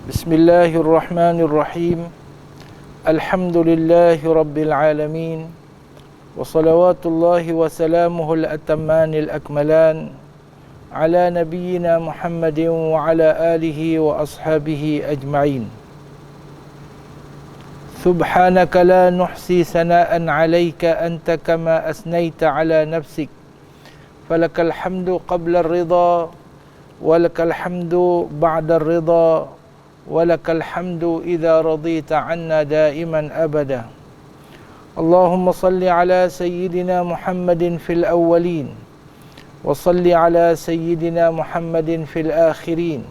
Bismillahirrahmanirrahim. Alhamdulillahi rabbil alamin. Wa salawatullahi wa salamuhul atammanil akmalan ala nabiyyina Muhammadin wa ala alihi wa ashabihi ajma'in. Subhanaka la nuhsi sana'an 'alaika anta kama asnaita 'ala nafsik. Falakal hamdu qabla ar-ridha wa lakal hamdu ba'da ar-ridha wa lakal hamdu idza radita 'anna da'iman abada. Allahumma salli ala sayyidina Muhammadin fil awwalin wa salli ala sayyidina Muhammadin fil akhirin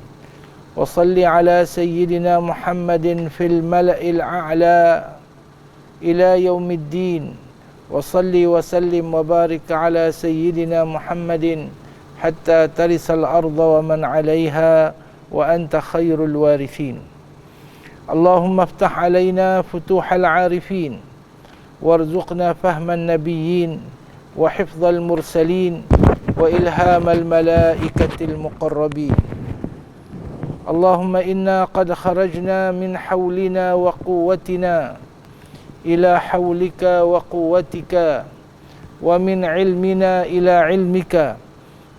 wa salli ala sayyidina Muhammadin fil mala'il a'la ila yaumiddin wa salli wa sallim wa barik ala sayyidina Muhammadin hatta tarisal arda wa man 'alayha wa anta khairul warithin. Allahumma iftah alaina futuhal 'arifin warzuqna fahman nabiyyin wa hifdzal mursalin wa ilhamal malaikatil muqarrabin. Allahumma inna qad kharajna min hawlina wa quwwatina ila hawlika wa quwwatika wa min ilmina ila ilmika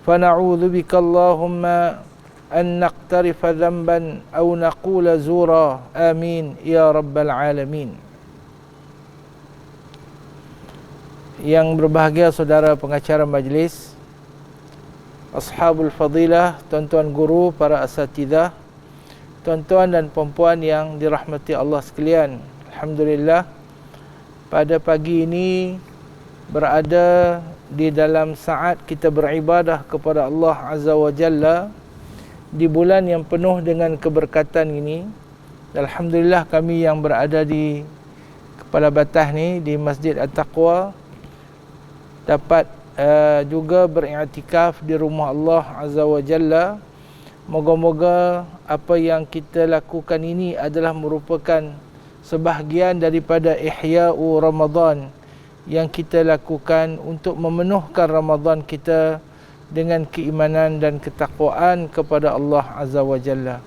fa na'udzu bika Allahumma an naqtarifa dhanban aw naqula zura. Amin ya rabbal alamin. Yang berbahagia saudara pengacara majlis, ashabul fadilah, tuan-tuan guru, para asatidzah, tuan-tuan dan puan-puan yang dirahmati Allah sekalian. Alhamdulillah, pada pagi ini berada di dalam saat kita beribadah kepada Allah Azza wa Jalla di bulan yang penuh dengan keberkatan ini. Alhamdulillah, kami yang berada di Kepala Batah ni, di Masjid At-Taqwa, dapat juga beriktikaf di rumah Allah Azza wa Jalla. Moga-moga apa yang kita lakukan ini adalah merupakan sebahagian daripada ihya'u Ramadan yang kita lakukan untuk memenuhkan Ramadan kita dengan keimanan dan ketakwaan kepada Allah Azza wa Jalla.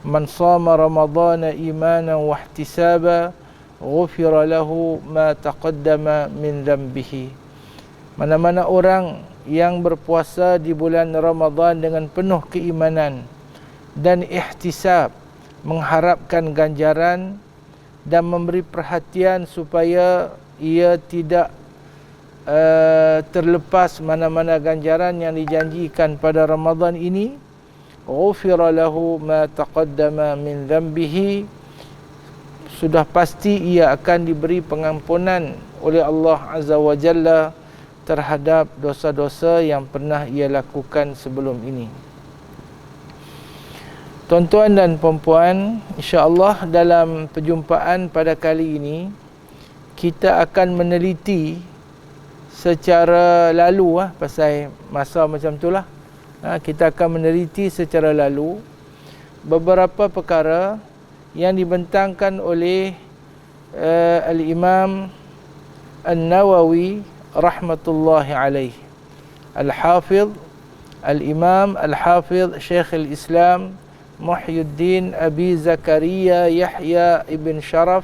Man shama Ramadana imanan wa ihtisaba ghufira lahu ma taqaddama min dhanbihi. Mana-mana orang yang berpuasa di bulan Ramadan dengan penuh keimanan dan ihtisab, mengharapkan ganjaran dan memberi perhatian supaya ia tidak terlepas mana-mana ganjaran yang dijanjikan pada Ramadan ini, ghufira lahu ma taqaddama min dhanbihi, sudah pasti ia akan diberi pengampunan oleh Allah Azza wa Jalla terhadap dosa-dosa yang pernah ia lakukan sebelum ini. Tuan-tuan dan puan-puan, insya-Allah dalam perjumpaan pada kali ini kita akan meneliti secara lalu pasal masa macam itulah. Kita akan meneliti secara lalu beberapa perkara yang dibentangkan oleh Al-Imam An-Nawawi rahmatullahi alaih. Al-Hafidh Al-Imam Al-Hafidh Syekh Al-Islam Muhyiddin Abi Zakaria Yahya ibn Sharaf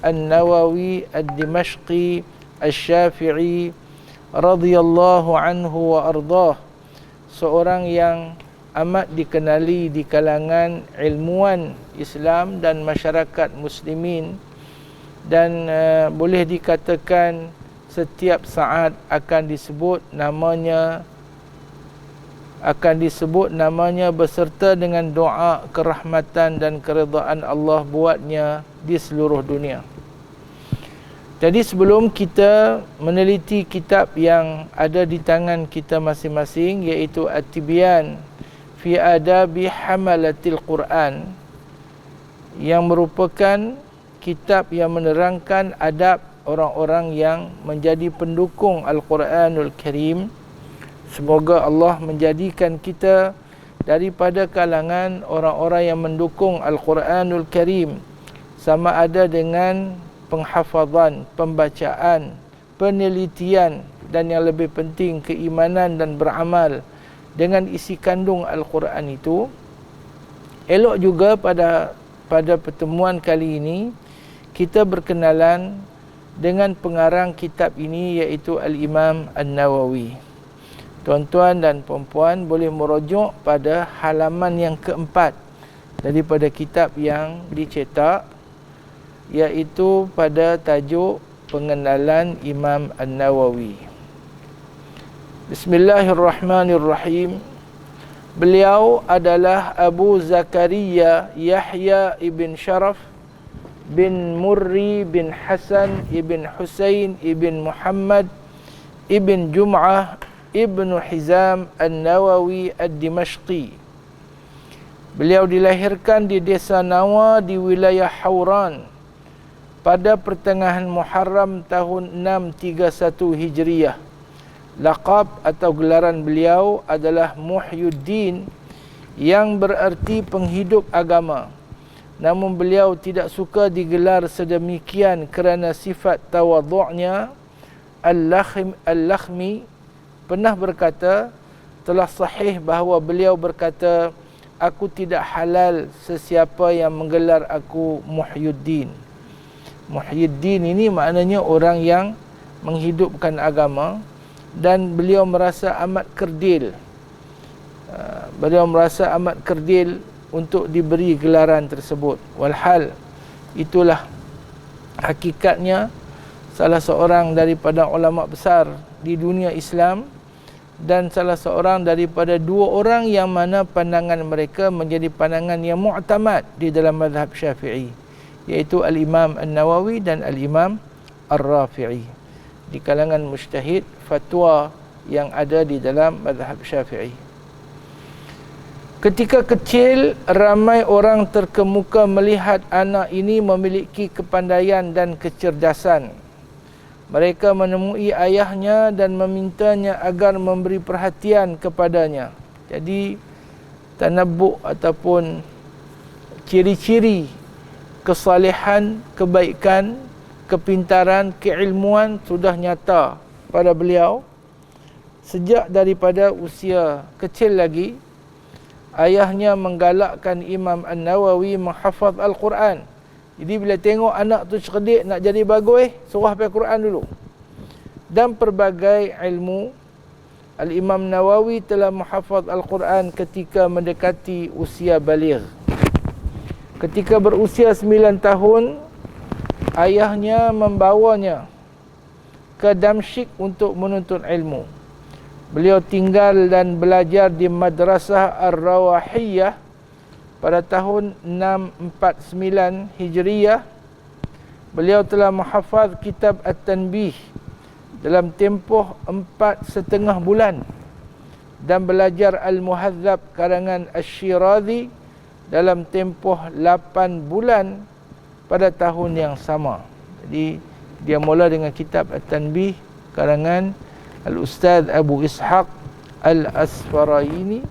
An-Nawawi Ad-Dimashqi Asy-Syafi'i radhiyallahu anhu wa ardah, seorang yang amat dikenali di kalangan ilmuwan Islam dan masyarakat muslimin, dan boleh dikatakan setiap saat akan disebut namanya beserta dengan doa kerahmatan dan keridaan Allah buatnya di seluruh dunia. Jadi sebelum kita meneliti kitab yang ada di tangan kita masing-masing, iaitu At-Tibyan fi Adabi Hamalatil Quran, yang merupakan kitab yang menerangkan adab orang-orang yang menjadi pendukung Al-Quranul Karim. Semoga Allah menjadikan kita daripada kalangan orang-orang yang mendukung Al-Quranul Karim, sama ada dengan penghafazan, pembacaan, penelitian, dan yang lebih penting keimanan dan beramal dengan isi kandung Al-Quran itu. Elok juga pada pertemuan kali ini kita berkenalan dengan pengarang kitab ini, iaitu Al-Imam An-Nawawi. Tuan-tuan dan puan-puan boleh merujuk pada halaman yang keempat daripada kitab yang dicetak, iaitu pada tajuk Pengenalan Imam An-Nawawi. Bismillahirrahmanirrahim. Beliau adalah Abu Zakaria Yahya ibn Sharaf bin Murri bin Hasan ibn Husain ibn Muhammad ibn Jum'ah ibn Hizam An-Nawawi Ad-Dimashqi. Beliau dilahirkan di desa Nawa di wilayah Hauran pada pertengahan Muharram tahun 631 Hijriyah. Laqab atau gelaran beliau adalah Muhyiddin, yang bererti penghidup agama. Namun beliau tidak suka digelar sedemikian kerana sifat tawadhu'nya. Al-Lakhmi pernah berkata, telah sahih bahawa beliau berkata, aku tidak halal sesiapa yang menggelar aku Muhyiddin. Muhyiddin ini maknanya orang yang menghidupkan agama, dan beliau merasa amat kerdil. Beliau merasa amat kerdil untuk diberi gelaran tersebut. Walhal itulah hakikatnya salah seorang daripada ulama besar di dunia Islam, dan salah seorang daripada dua orang yang mana pandangan mereka menjadi pandangan yang mu'tamad di dalam mazhab Syafi'i, iaitu Al-Imam An-Nawawi dan Al-Imam Ar-Rafi'i. Di kalangan mujtahid fatwa yang ada di dalam mazhab Syafi'i. Ketika kecil, ramai orang terkemuka melihat anak ini memiliki kepandaian dan kecerdasan. Mereka menemui ayahnya dan memintanya agar memberi perhatian kepadanya. Jadi tanabbuk ataupun ciri-ciri kesalehan, kebaikan, kepintaran, keilmuan sudah nyata pada beliau sejak daripada usia kecil lagi. Ayahnya menggalakkan Imam An-Nawawi menghafaz Al-Quran. Jadi bila tengok anak tu cerdik nak jadi bagus, suruh hafal Quran dulu. Dan pelbagai ilmu, Al-Imam Nawawi telah menghafaz Al-Quran ketika mendekati usia baligh. Ketika berusia 9 tahun, ayahnya membawanya ke Damsyik untuk menuntut ilmu. Beliau tinggal dan belajar di Madrasah Ar-Rawahiyah pada tahun 649 Hijriyah. Beliau telah menghafaz kitab At-Tanbih dalam tempoh 4,5 bulan dan belajar Al-Muhadzab karangan Asy-Syirazi dalam tempoh 8 bulan pada tahun yang sama. Jadi dia mula dengan kitab At-Tanbih karangan Al-Ustaz Abu Ishaq Al-Asfaraini.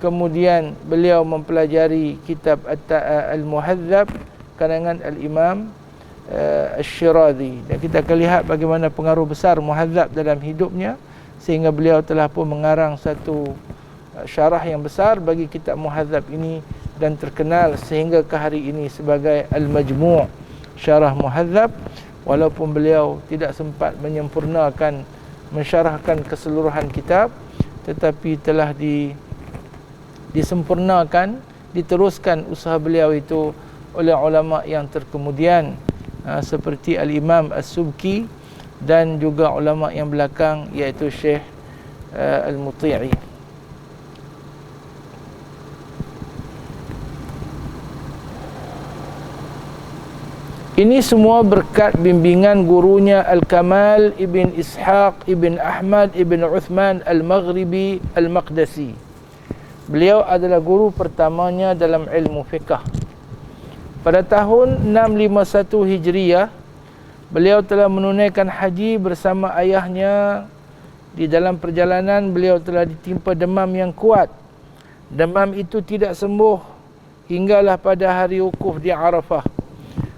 Kemudian beliau mempelajari kitab Al-Muhadzab karangan Al-Imam Asy-Syirazi. Dan kita akan lihat bagaimana pengaruh besar Muhadzab dalam hidupnya, sehingga beliau telah pun mengarang satu syarah yang besar bagi kitab Muhadzab ini, dan terkenal sehingga ke hari ini sebagai Al-Majmu' Syarah Muhadzab. Walaupun beliau tidak sempat menyempurnakan, mensyarahkan keseluruhan kitab, tetapi telah disempurnakan, diteruskan usaha beliau itu oleh ulama yang terkemudian, seperti Al-Imam As-Subki dan juga ulama yang belakang, iaitu Syekh Al-Muti'i. Ini semua berkat bimbingan gurunya Al-Kamal Ibn Ishaq Ibn Ahmad Ibn Uthman Al-Maghribi Al-Maqdisi. Beliau adalah guru pertamanya dalam ilmu fiqh. Pada tahun 651 Hijriyah, beliau telah menunaikan haji bersama ayahnya. Di dalam perjalanan, beliau telah ditimpa demam yang kuat. Demam itu tidak sembuh hinggalah pada hari wukuf di Arafah.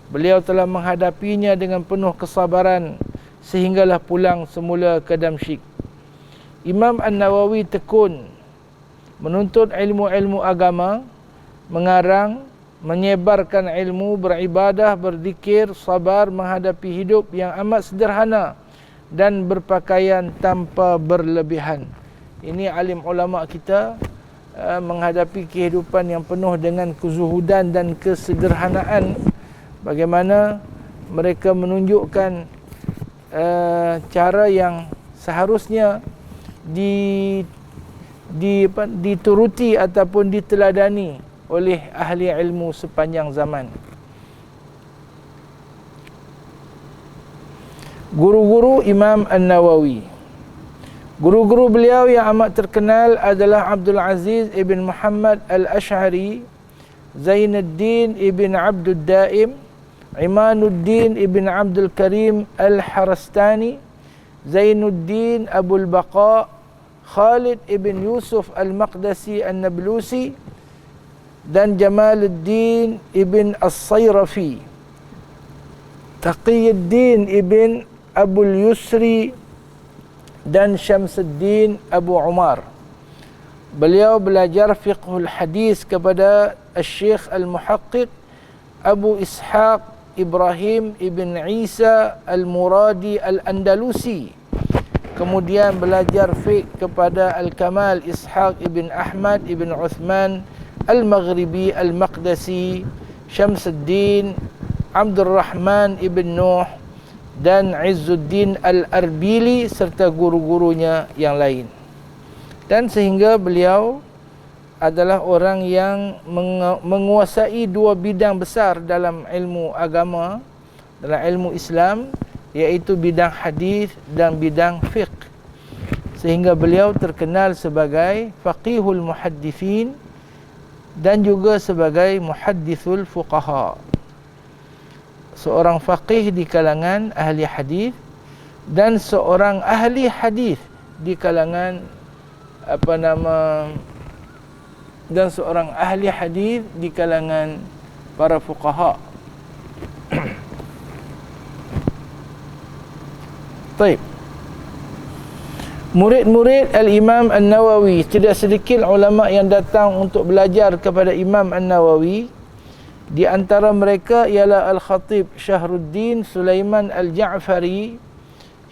Beliau telah menghadapinya dengan penuh kesabaran sehinggalah pulang semula ke Damsyik. Imam An-Nawawi tekun menuntut ilmu-ilmu agama mengarang, menyebarkan ilmu, beribadah, berzikir, sabar menghadapi hidup yang amat sederhana dan berpakaian tanpa berlebihan. Ini alim ulama kita menghadapi kehidupan yang penuh dengan kezuhudan dan kesederhanaan. Bagaimana mereka menunjukkan cara yang seharusnya dituruti ataupun diteladani oleh ahli ilmu sepanjang zaman. Guru-guru Imam An-Nawawi. Guru-guru beliau yang amat terkenal adalah Abdul Aziz ibn Muhammad Al-Ash'ari, Zainuddin ibn Abdul Daim, Imanuddin ibn Abdul Karim Al-Harastani, Zainuddin Abul Baqa, Khalid ibn Yusuf Al-Maqdisi An-Nablusi, dan Jamaluddin ibn As-Sayrafi, Taqiyuddin ibn Abul Yusri, dan Syamsuddin Abu Umar. Beliau belajar fiqhul hadis kepada Al-Syekh Al-Muhaqqiq Abu Ishaq Ibrahim ibn Isa Al-Muradi Al-Andalusi. Kemudian belajar fiqh kepada Al-Kamal Ishaq ibn Ahmad ibn Uthman Al-Maghribi Al-Maqdisi, Syamsuddin Abdul Rahman ibn Nuh, dan Izzuddin Al-Arbili serta guru-gurunya yang lain. Dan sehingga beliau adalah orang yang menguasai dua bidang besar dalam ilmu agama, dalam ilmu Islam, iaitu bidang hadis dan bidang fiqh. Sehingga beliau terkenal sebagai faqihul muhaddithin dan juga sebagai muhaddithul fuqaha. Seorang faqih di kalangan ahli hadis dan seorang ahli hadis di kalangan dan seorang ahli hadis di kalangan para fuqaha. Baik. Murid-murid Al-Imam An-Nawawi, tidak sedikit ulama yang datang untuk belajar kepada Imam An-Nawawi. Di antara mereka ialah Al-Khatib Syahruddin Sulaiman Al-Ja'fari,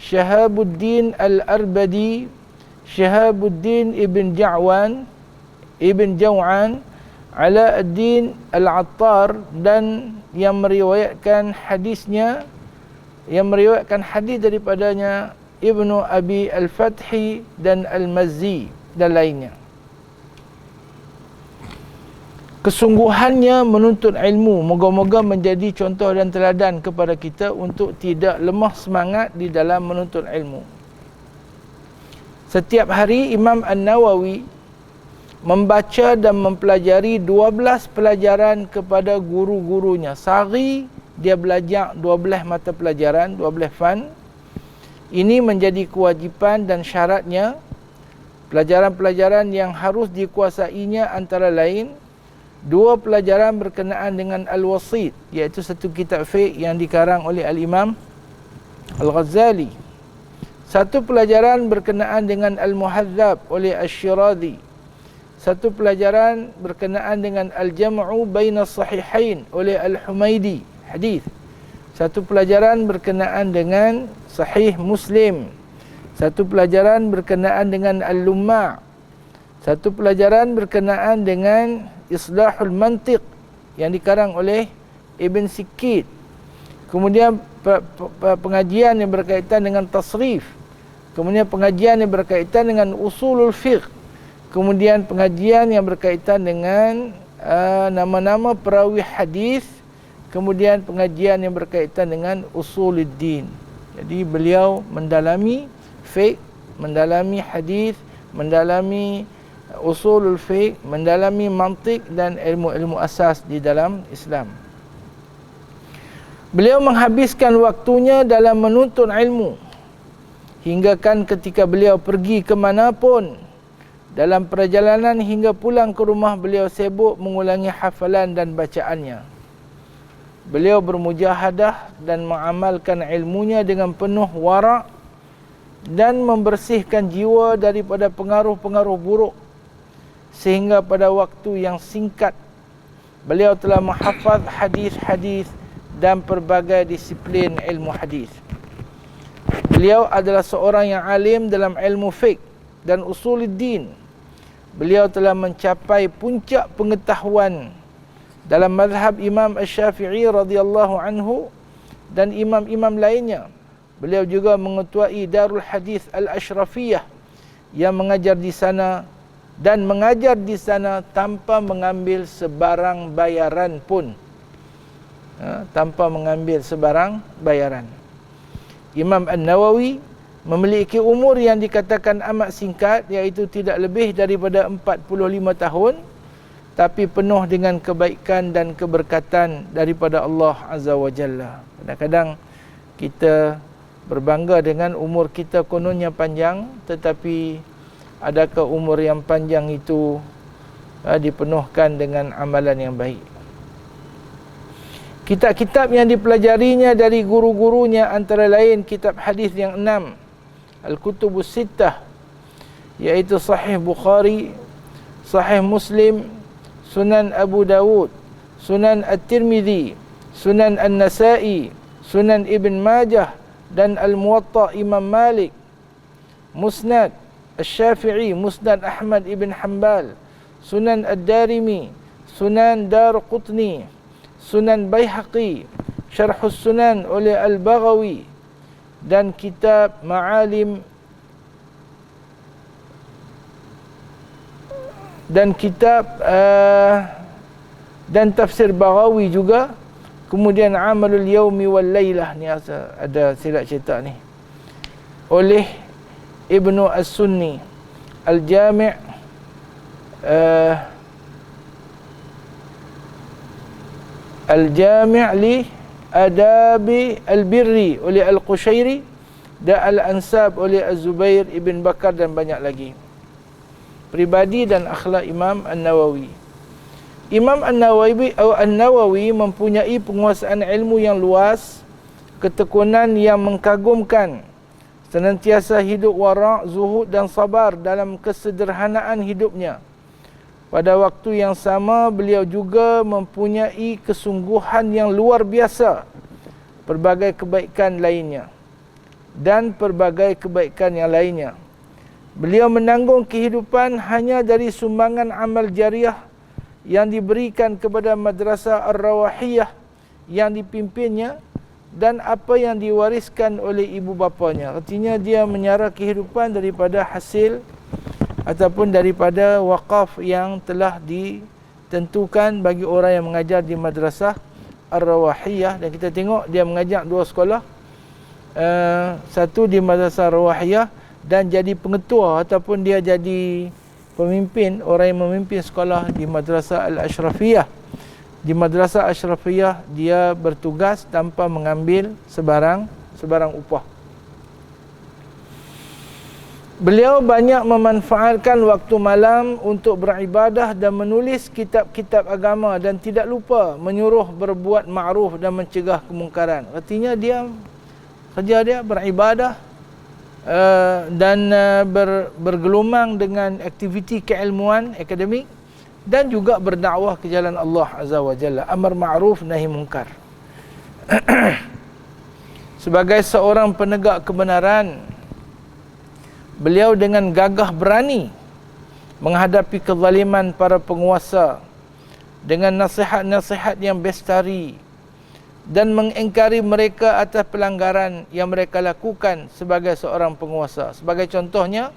Syahabuddin Al-Arbadi, Syahabuddin Ibn Jaw'an, Alauddin Al-Attar, dan yang meriwayatkan hadis daripadanya Ibnu Abi Al-Fathi dan Al-Mazzi dan lainnya. Kesungguhannya menuntut ilmu moga-moga menjadi contoh dan teladan kepada kita untuk tidak lemah semangat di dalam menuntut ilmu. Setiap hari Imam An-Nawawi membaca dan mempelajari 12 pelajaran kepada guru-gurunya. Sehari dia belajar 12 mata pelajaran, 12 fan. Ini menjadi kewajipan dan syaratnya. Pelajaran-pelajaran yang harus dikuasainya antara lain 2 pelajaran berkenaan dengan Al-Wasit, iaitu satu kitab fiqh yang dikarang oleh Al-Imam Al-Ghazali. 1 pelajaran berkenaan dengan Al-Muhadzab oleh Asy-Syirazi. 1 pelajaran berkenaan dengan Al-Jam'u Baina Sahihain oleh Al-Humaidi, hadis. 1 pelajaran berkenaan dengan Sahih Muslim. 1 pelajaran berkenaan dengan Al-Lumma'. 1 pelajaran berkenaan dengan Islahul Mantiq yang dikarang oleh Ibn Sikit. Kemudian pengajian yang berkaitan dengan tasrif. Kemudian pengajian yang berkaitan dengan usulul fiqh. Kemudian pengajian yang berkaitan dengan nama-nama perawi hadis. Kemudian pengajian yang berkaitan dengan usuluddin. Jadi beliau mendalami fiqh, mendalami hadis, mendalami usulul fiqh, mendalami mantik dan ilmu-ilmu asas di dalam Islam. Beliau menghabiskan waktunya dalam menuntut ilmu, hinggakan ketika beliau pergi ke manapun dalam perjalanan hingga pulang ke rumah, beliau sibuk mengulangi hafalan dan bacaannya. Beliau bermujahadah dan mengamalkan ilmunya dengan penuh wara' dan membersihkan jiwa daripada pengaruh-pengaruh buruk, sehingga pada waktu yang singkat Beliau telah menghafaz hadis-hadis dan pelbagai disiplin ilmu hadis. Beliau adalah seorang yang alim dalam ilmu fiqh dan usuluddin. Beliau telah mencapai puncak pengetahuan dalam mazhab Imam Asy-Syafi'i radhiyallahu anhu dan imam-imam lainnya. Beliau juga mengetuai Darul Hadis Al-Ashrafiyah yang mengajar di sana tanpa mengambil sebarang bayaran pun. Tanpa mengambil sebarang bayaran. Imam An-Nawawi memiliki umur yang dikatakan amat singkat, iaitu tidak lebih daripada 45 tahun, tapi penuh dengan kebaikan dan keberkatan daripada Allah Azza wa Jalla. Kadang-kadang kita berbangga dengan umur kita kononnya panjang, tetapi adakah umur yang panjang itu dipenuhkan dengan amalan yang baik? Kitab-kitab yang dipelajarinya dari guru-gurunya antara lain kitab hadis yang 6, Al-Kutubus Sittah, iaitu Sahih Bukhari, Sahih Muslim, Sunan Abu Dawud, Sunan At-Tirmidzi, Sunan An-Nasa'i, Sunan Ibn Majah, dan Al-Muwatta Imam Malik, Musnad Asy-Syafi'i, Musnad Ahmad Ibn Hanbal, Sunan Ad-Darimi, Sunan Darqutni, Sunan Baihaqi, Syarhus Sunan oleh Al-Baghawi, dan kitab Ma'alim, dan kitab dan tafsir Baghawi juga. Kemudian Amalul Yaumi wal Lailah, ni ada silap cetak ni, oleh Ibnu As-Sunni, Al-Jami' Al-Jami' li Adabi Al-Birri oleh Al-Qushairi, dan Al-Ansab oleh Az-Zubair Ibn Bakar, dan banyak lagi. Pribadi dan akhlak Imam An-Nawawi. Imam An-Nawawi mempunyai penguasaan ilmu yang luas, ketekunan yang mengkagumkan, senantiasa hidup wara', zuhud dan sabar dalam kesederhanaan hidupnya. Pada waktu yang sama, beliau juga mempunyai kesungguhan yang luar biasa, pelbagai kebaikan lainnya. Beliau menanggung kehidupan hanya dari sumbangan amal jariah yang diberikan kepada Madrasah Ar-Rawahiyah yang dipimpinnya, dan apa yang diwariskan oleh ibu bapanya. Artinya dia menyara kehidupan daripada hasil ataupun daripada wakaf yang telah ditentukan bagi orang yang mengajar di Madrasah Ar-Rawahiyah. Dan kita tengok dia mengajak dua sekolah, satu di Madrasah Ar-Rawahiyah dan jadi pengetua ataupun dia jadi pemimpin, orang yang memimpin sekolah di Madrasah Al-Ashrafiyah. Di Madrasah Ashrafiyah dia bertugas tanpa mengambil sebarang upah. Beliau banyak memanfaatkan waktu malam untuk beribadah dan menulis kitab-kitab agama, dan tidak lupa menyuruh berbuat ma'ruf dan mencegah kemungkaran. Artinya kerja dia beribadah dan bergelumang dengan aktiviti keilmuan akademik, dan juga berdakwah ke jalan Allah Azza wa Jalla, amar ma'ruf nahi munkar. Sebagai seorang penegak kebenaran, beliau dengan gagah berani menghadapi kezaliman para penguasa dengan nasihat-nasihat yang bestari, dan mengingkari mereka atas pelanggaran yang mereka lakukan sebagai seorang penguasa. Sebagai contohnya,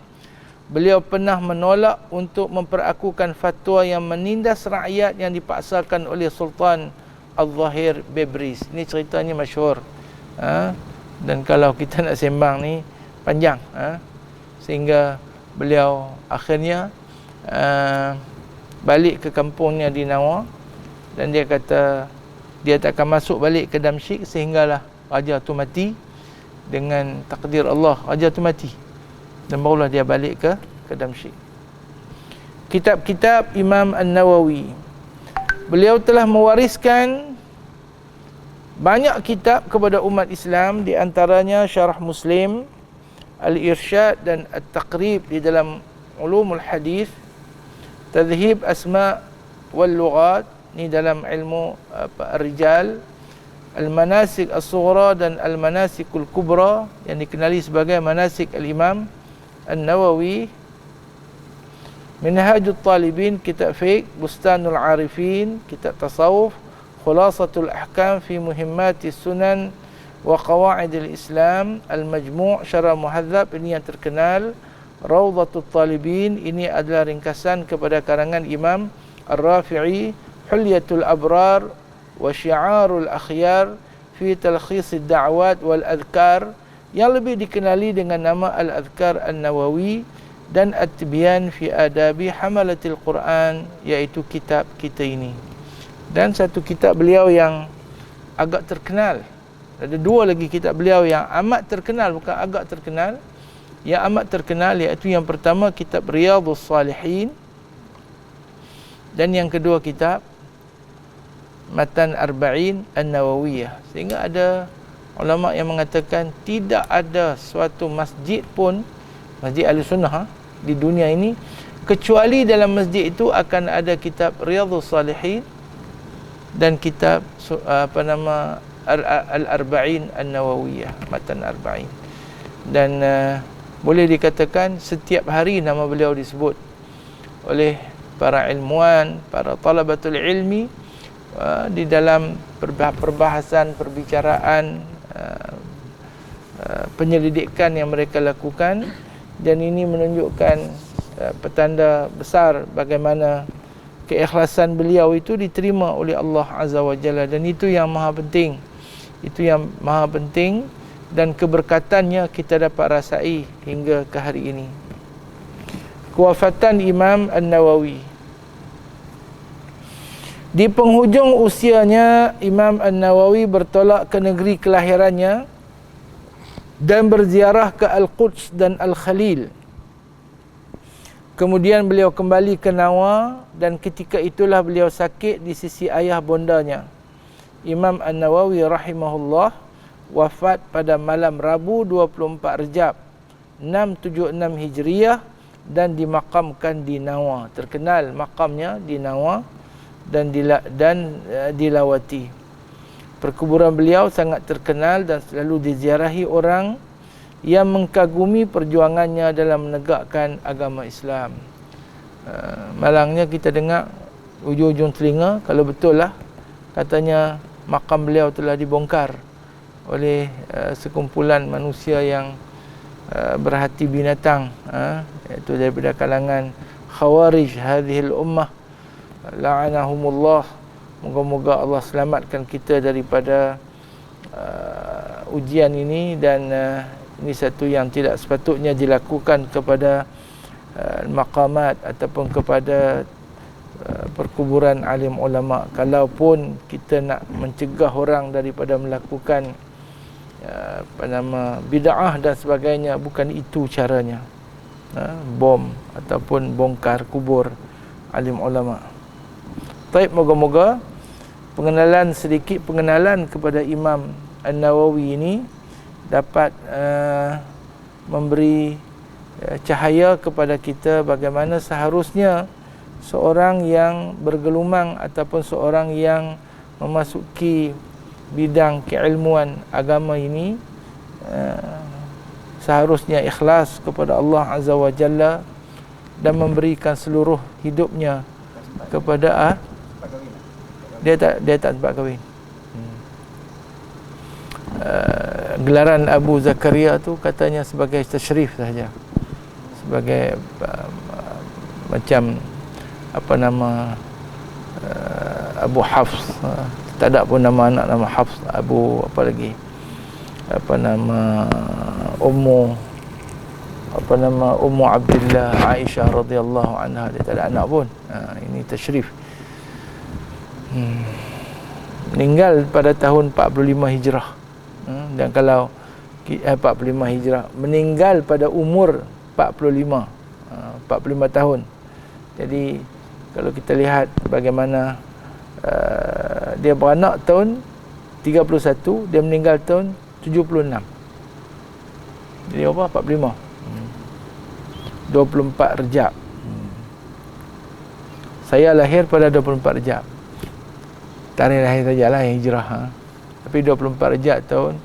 beliau pernah menolak untuk memperakukan fatwa yang menindas rakyat yang dipaksakan oleh Sultan Al-Zahir Bebris. Ini ceritanya masyhur. Dan kalau kita nak sembang ni panjang. Sehingga beliau akhirnya balik ke kampungnya di Nawa, dan dia kata dia tak akan masuk balik ke Damsyik sehinggalah raja tu mati. Dengan takdir Allah, raja tu mati, dan barulah dia balik ke Damsyik. Kitab-kitab Imam An-Nawawi. Beliau telah mewariskan banyak kitab kepada umat Islam, di antaranya Syarah Muslim, Al-Irsyad dan At-Taqrib di dalam Ulumul Hadis, Tadhhib Asma' wal Lughat, ni dalam ilmu rijal, al-manasik as-sughra dan al-manasikul kubra yang dikenali sebagai manasik al-Imam An-Nawawi. Minhajut Talibin, kitab fiqh. Bustanul Arifin, kitab tasawuf. Khulasatul Ahkam fi Muhimmati Sunan wa Qawaidil Islam. Al-Majmu' Syarah Muhadzab, ini yang terkenal. Rawdatul Talibin, ini adalah ringkasan kepada karangan Imam Ar-Rafi'i. Hulyatul Abrar wa Syi'arul Akhyar fi Talkhis ad-Da'wat wal Adhkar, yang lebih dikenali dengan nama Al-Adhkar An-Nawawi, dan At-Tibyan fi Adabi Hamalatil Quran, iaitu kitab kita ini. Dan satu kitab beliau yang agak terkenal, ada dua lagi kitab beliau yang amat terkenal, bukan agak terkenal, yang amat terkenal, iaitu yang pertama kitab Riyadhus Salihin, dan yang kedua kitab Matan Arba'in An-Nawawiyah. Sehingga ada ulama yang mengatakan tidak ada suatu masjid pun, masjid Ahlussunnah di dunia ini, kecuali dalam masjid itu akan ada kitab Riyadhus Salihin dan kitab Al-Arba'in An-Nawawiyah, Matan Arba'in. Dan boleh dikatakan setiap hari nama beliau disebut oleh para ilmuwan, para talabatul ilmi, di dalam perbahasan, perbicaraan, penyelidikan yang mereka lakukan. Dan ini menunjukkan petanda besar bagaimana keikhlasan beliau itu diterima oleh Allah Azza wa Jalla. Dan itu yang maha penting, itu yang maha penting, dan keberkatannya kita dapat rasai hingga ke hari ini. Kewafatan Imam An-Nawawi. Di penghujung usianya, Imam An-Nawawi bertolak ke negeri kelahirannya dan berziarah ke Al-Quds dan Al-Khalil. Kemudian beliau kembali ke Nawa, dan ketika itulah beliau sakit di sisi ayah bondanya. Imam An-Nawawi rahimahullah wafat pada malam Rabu 24 Rejab 676 Hijriah dan dimakamkan di Nawa. Terkenal makamnya di Nawa dan dilawati. Perkuburan beliau sangat terkenal dan selalu diziarahi orang yang mengkagumi perjuangannya dalam menegakkan agama Islam. Malangnya kita dengar ujung-ujung telinga, kalau betul lah, katanya makam beliau telah dibongkar oleh sekumpulan manusia yang berhati binatang, iaitu daripada kalangan Khawarij hadhil ummah, la'anahumullah. Moga-moga Allah selamatkan kita daripada ujian ini. Dan ini satu yang tidak sepatutnya dilakukan kepada maqamat ataupun kepada perkuburan alim ulama. Kalaupun kita nak mencegah orang daripada melakukan bid'ah dan sebagainya, bukan itu caranya, bom ataupun bongkar kubur alim ulama. Baik, moga-moga sedikit pengenalan kepada Imam An-Nawawi ini dapat memberi cahaya kepada kita bagaimana seharusnya seorang yang bergelumang ataupun seorang yang memasuki bidang keilmuan agama ini seharusnya ikhlas kepada Allah Azza wa Jalla dan memberikan seluruh hidupnya kepada dia tak sempat kahwin. Gelaran Abu Zakaria tu katanya sebagai tashrif sahaja, sebagai macam Abu Hafs. Tak ada pun nama anak nama Hafs, Abu apa lagi, Ummu Abdullah Aisyah radhiyallahu anha. Dia tak ada anak pun. Ini tashrif. Meninggal pada tahun 45 Hijrah. Dan kalau 45 Hijrah, meninggal pada umur 45 tahun. Jadi kalau kita lihat bagaimana dia beranak tahun 31, dia meninggal tahun 76. Jadi apa? 45. 24 Rejab. Saya lahir pada 24 Rejab. Tarikh lahir sajalah hijrah. Tapi 24 Rejab tahun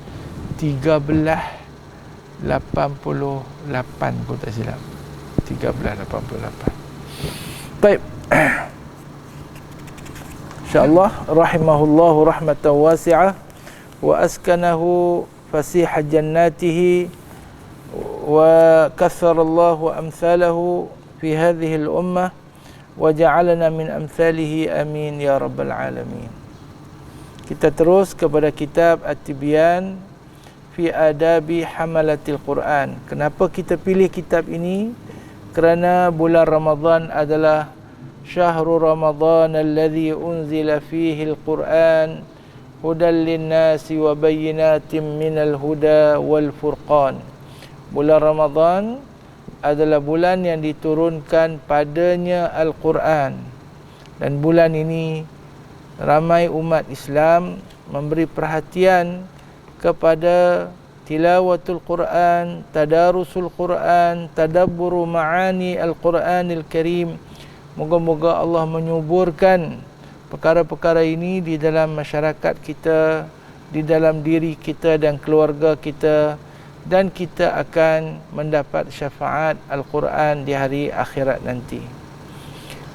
1388 pun tak silap. 1388. Baik. InsyaAllah rahimahullahu rahmatan wasi'ah wa askanahu fasihah jannatihi wa katharallahu amthalahu fi hadhihi al-ummah wa ja'alana min amthalihi amin ya rabbal alamin. Kita terus kepada kitab At-Tibyan fi adabi hamalatil Quran. Kenapa kita pilih kitab ini? Kerana bulan Ramadan adalah syahrul Ramadan alladhi unzila fihi al-Quran hudan lin-nasi wa bayyinatin minal huda wal furqan. Bulan Ramadan adalah bulan yang diturunkan padanya Al-Quran, dan bulan ini ramai umat Islam memberi perhatian kepada tilawatul Quran, tadarusul Quran, tadabburu ma'ani Al-Quranil Karim. Moga-moga Allah menyuburkan perkara-perkara ini di dalam masyarakat kita, di dalam diri kita dan keluarga kita, dan kita akan mendapat syafaat Al-Quran di hari akhirat nanti.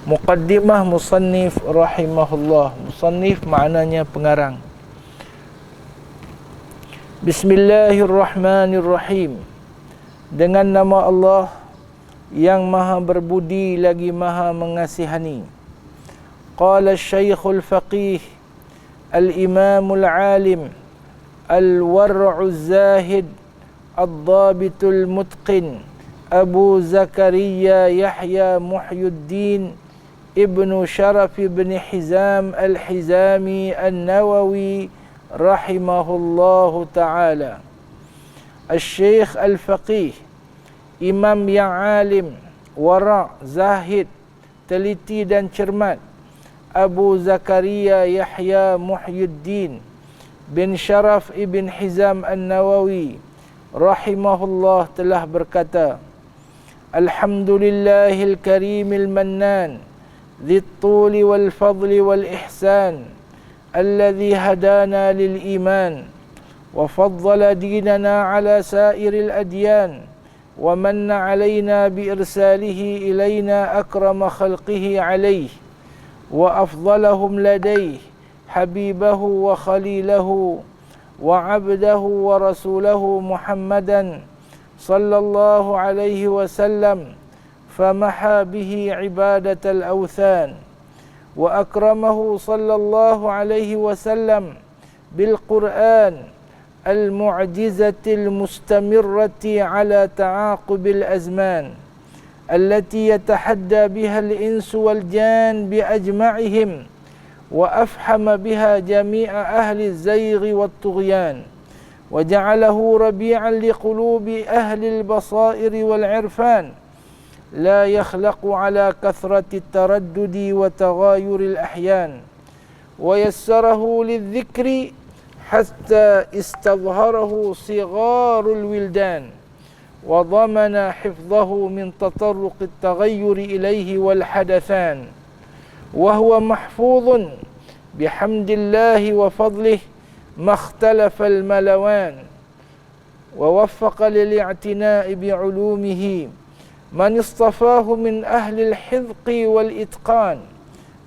Muqaddimah musannif rahimahullah. Musannif maknanya pengarang. Bismillahirrahmanirrahim. Dengan nama Allah yang maha berbudi lagi maha mengasihani. Qala Syekhul Faqih Al-Imamul Alim Al-War'u Zahid Al-Dhabitul Mutqin Abu Zakaria Yahya Muhyiddin Ibnu Sharaf Ibn Hizam Al-Hizami An-Nawawi rahimahullahu ta'ala. Al-Syekh Al-Faqih, imam yang alim, wara', zahid, teliti dan cermat, Abu Zakaria Yahya Muhyiddin bin Sharaf Ibn Hizam An-Nawawi rahimahullah telah berkata, Alhamdulillahil karimil mannan dhit tuli wal fadli wal ihsan الذي هدانا للإيمان وفضل ديننا على سائر الأديان ومن علينا بإرساله إلينا أكرم خلقه عليه وأفضلهم لديه حبيبه وخليله وعبده ورسوله محمدا صلى الله عليه وسلم فمحى به عبادة الأوثان وأكرمه صلى الله عليه وسلم بالقرآن المعجزة المستمرة على تعاقب الأزمان التي يتحدى بها الإنس والجان بأجمعهم وأفحم بها جميع أهل الزيغ والطغيان وجعله ربيعا لقلوب أهل البصائر والعرفان لا يخلق على كثرة التردد وتغاير الأحيان ويسره للذكر حتى استظهره صغار الولدان وضمن حفظه من تطرق التغير إليه والحدثان وهو محفوظ بحمد الله وفضله ما اختلف الملوان ووفق للاعتناء بعلومه من اصطفاه من أهل الحذق والإتقان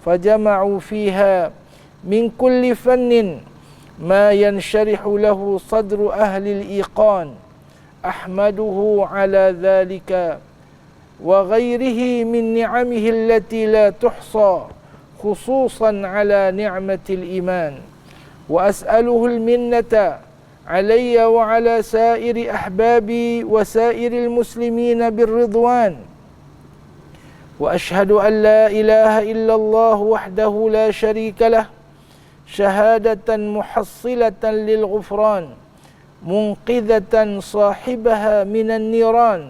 فجمعوا فيها من كل فن ما ينشرح له صدر أهل الإيقان أحمده على ذلك وغيره من نعمه التي لا تحصى خصوصا على نعمة الإيمان وأسأله المنة علي وعلى سائر أحبابي وسائر المسلمين بالرضوان وأشهد أن لا إله إلا الله وحده لا شريك له شهادة محصلة للغفران منقذة صاحبها من النيران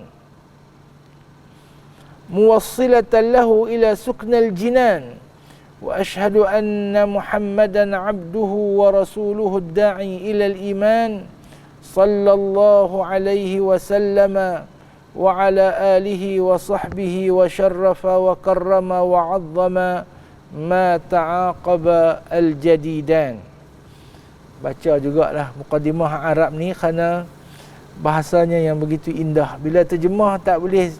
موصلة له إلى سكن الجنان وأشهد أن محمدًا عبده ورسوله الداعي إلى الإيمان صلى الله عليه وسلم وعلى آله وصحبه وشرف وكرم وعظم ma ta'aqaba al-jadidan. Baca jugalah muqaddimah Arab ni kerana bahasanya yang begitu indah. Bila terjemah tak boleh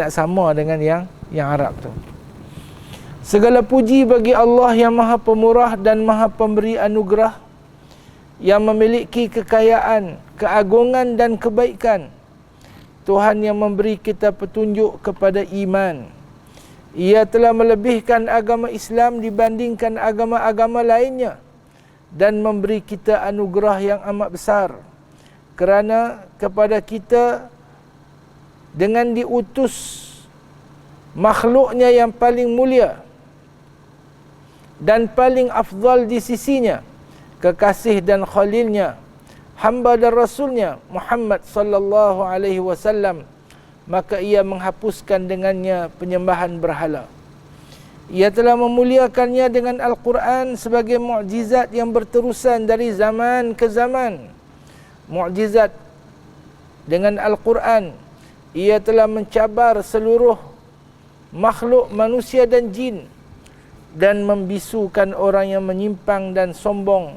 nak sama dengan yang Arab tu. Segala puji bagi Allah yang Maha Pemurah dan Maha Pemberi anugerah, yang memiliki kekayaan, keagungan dan kebaikan. Tuhan yang memberi kita petunjuk kepada iman. Ia telah melebihkan agama Islam dibandingkan agama-agama lainnya dan memberi kita anugerah yang amat besar, kerana kepada kita dengan diutus makhluknya yang paling mulia dan paling afdal di sisinya, kekasih dan khalilnya, hamba dan rasulnya Muhammad sallallahu alaihi wasallam, maka ia menghapuskan dengannya penyembahan berhala. Ia telah memuliakannya dengan Al-Quran sebagai mukjizat yang berterusan dari zaman ke zaman. Mukjizat dengan Al-Quran, ia telah mencabar seluruh makhluk manusia dan jin dan membisukan orang yang menyimpang dan sombong,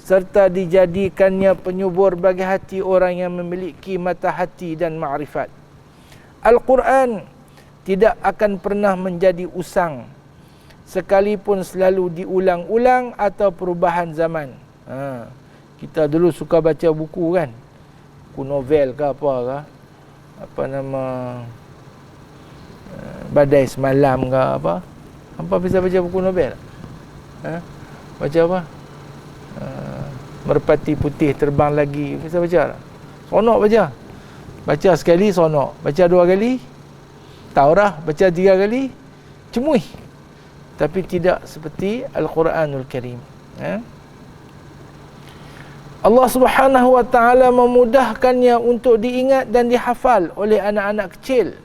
serta dijadikannya penyubur bagi hati orang yang memiliki mata hati dan ma'rifat. Al-Quran tidak akan pernah menjadi usang sekalipun selalu diulang-ulang atau perubahan zaman. Kita dulu suka baca buku kan, buku novel ke apa nama, Badai Semalam ke apa. Hampa bisa baca buku novel? Baca apa? Merpati Putih Terbang Lagi. Bisa baca tak? Sonok baca. Baca sekali sonok. Baca 2 kali tahu dah. Baca 3 kali cemuih. Tapi tidak seperti Al-Quranul Karim. Allah Subhanahu wa ta'ala memudahkannya untuk diingat dan dihafal oleh anak-anak kecil,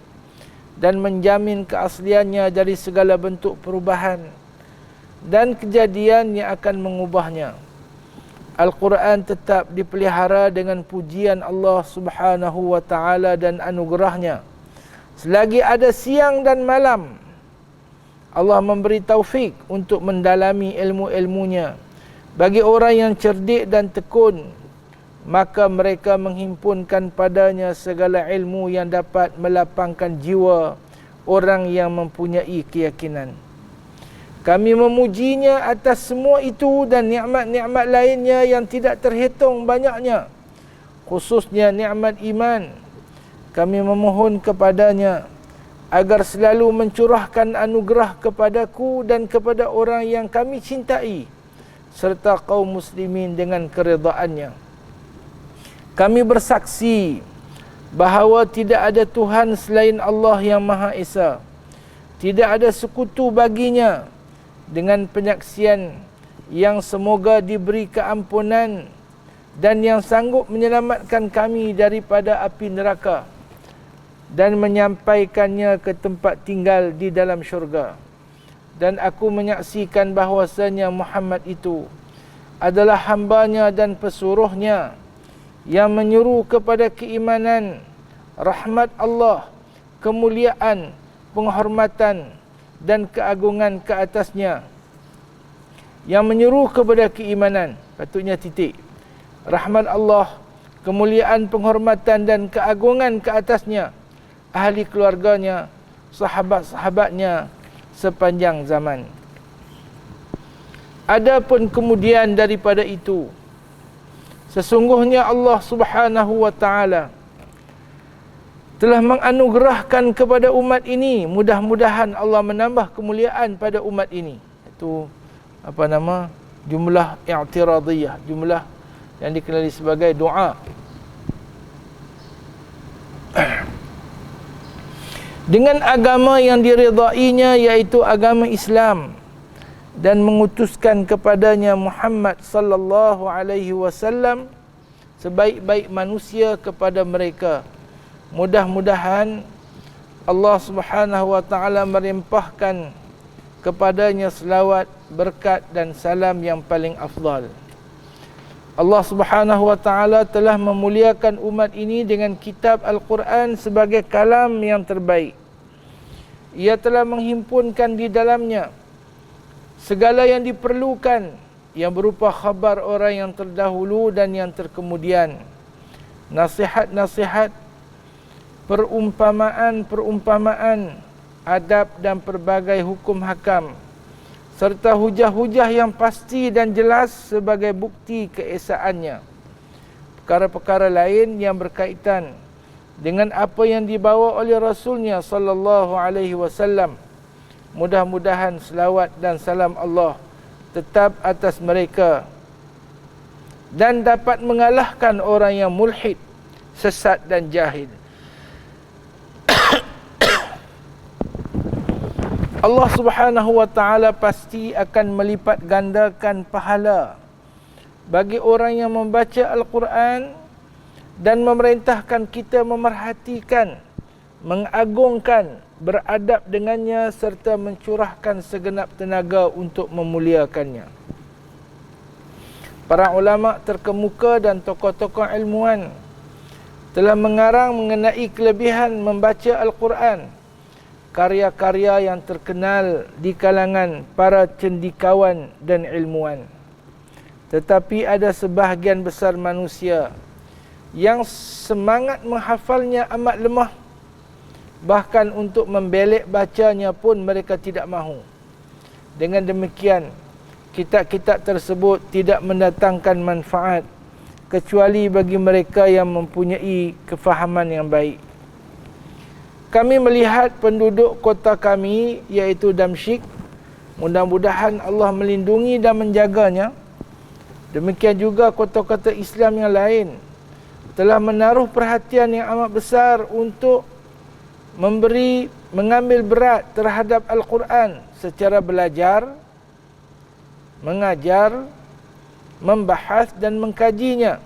dan menjamin keasliannya dari segala bentuk perubahan dan kejadian yang akan mengubahnya. Al-Quran tetap dipelihara dengan pujian Allah Subhanahu wa ta'ala dan anugerahnya selagi ada siang dan malam. Allah memberi taufik untuk mendalami ilmu-ilmunya bagi orang yang cerdik dan tekun, maka mereka menghimpunkan padanya segala ilmu yang dapat melapangkan jiwa orang yang mempunyai keyakinan. Kami memujinya atas semua itu dan nikmat-nikmat lainnya yang tidak terhitung banyaknya, khususnya nikmat iman. Kami memohon kepadanya agar selalu mencurahkan anugerah kepadaku dan kepada orang yang kami cintai serta kaum muslimin dengan keredaannya. Kami bersaksi bahawa tidak ada Tuhan selain Allah yang Maha Esa. Tidak ada sekutu baginya, dengan penyaksian yang semoga diberi keampunan dan yang sanggup menyelamatkan kami daripada api neraka dan menyampaikannya ke tempat tinggal di dalam syurga. Dan aku menyaksikan bahawasanya Muhammad itu adalah hambanya dan pesuruhnya yang menyeru kepada keimanan, rahmat Allah, kemuliaan, penghormatan dan keagungan ke atasnya. Yang menyeru kepada keimanan, patutnya titik. Rahmat Allah, kemuliaan, penghormatan dan keagungan ke atasnya, ahli keluarganya, sahabat-sahabatnya sepanjang zaman. Adapun kemudian daripada itu, sesungguhnya Allah Subhanahu wa ta'ala telah menganugerahkan kepada umat ini, mudah-mudahan Allah menambah kemuliaan pada umat ini. Itu jumlah i'tiradiyah, jumlah yang dikenali sebagai doa. Dengan agama yang diridainya, iaitu agama Islam, dan mengutuskan kepadanya Muhammad sallallahu alaihi wasallam sebaik-baik manusia kepada mereka. Mudah-mudahan Allah Subhanahu wa ta'ala melimpahkan kepadanya selawat, berkat dan salam yang paling afdal. Allah Subhanahu wa ta'ala telah memuliakan umat ini dengan kitab Al-Quran sebagai kalam yang terbaik, Ia telah menghimpunkan di dalamnya segala yang diperlukan, yang berupa khabar orang yang terdahulu dan yang terkemudian, nasihat-nasihat, perumpamaan-perumpamaan, adab dan pelbagai hukum hakam, serta hujah-hujah yang pasti dan jelas sebagai bukti keesaannya. Perkara-perkara lain yang berkaitan dengan apa yang dibawa oleh Rasulnya sallallahu alaihi wasallam. Mudah-mudahan selawat dan salam Allah tetap atas mereka dan dapat mengalahkan orang yang mulhid, sesat dan jahil. Allah Subhanahu wa taala pasti akan melipat gandakan pahala bagi orang yang membaca Al-Quran dan memerintahkan kita memerhatikan, mengagungkan, beradab dengannya serta mencurahkan segenap tenaga untuk memuliakannya. Para ulama terkemuka dan tokoh-tokoh ilmuwan telah mengarang mengenai kelebihan membaca Al-Quran, karya-karya yang terkenal di kalangan para cendikawan dan ilmuwan. Tetapi ada sebahagian besar manusia yang semangat menghafalnya amat lemah. Bahkan untuk membelek bacanya pun mereka tidak mahu. Dengan demikian, kitab-kitab tersebut tidak mendatangkan manfaat kecuali bagi mereka yang mempunyai kefahaman yang baik. Kami melihat penduduk kota kami, iaitu Damsyik, mudah-mudahan Allah melindungi dan menjaganya. Demikian juga kota-kota Islam yang lain telah menaruh perhatian yang amat besar untuk mengambil berat terhadap Al-Quran secara belajar, mengajar, membahas dan mengkajinya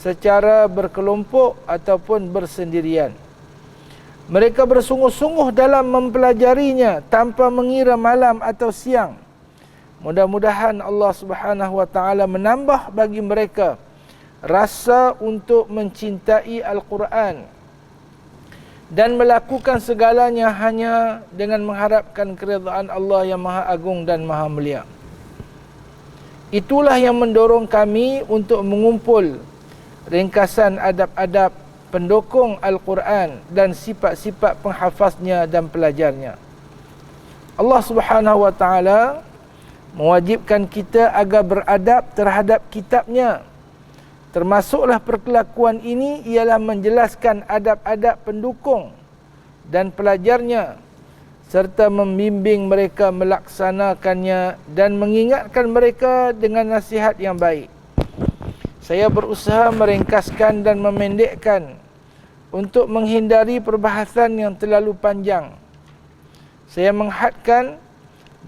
secara berkelompok ataupun bersendirian. Mereka bersungguh-sungguh dalam mempelajarinya tanpa mengira malam atau siang. Mudah-mudahan Allah Subhanahu wa taala menambah bagi mereka rasa untuk mencintai Al-Quran dan melakukan segalanya hanya dengan mengharapkan keridhaan Allah yang Maha Agung dan Maha Mulia. Itulah yang mendorong kami untuk mengumpul ringkasan adab-adab pendukung Al-Quran dan sifat-sifat penghafaznya dan pelajarnya. Allah Subhanahu wa taala mewajibkan kita agar beradab terhadap kitabnya. Termasuklah perkelakuan ini ialah menjelaskan adab-adab pendukung dan pelajarnya serta membimbing mereka melaksanakannya dan mengingatkan mereka dengan nasihat yang baik. Saya berusaha meringkaskan dan memendekkan untuk menghindari perbahasan yang terlalu panjang. Saya menghadkan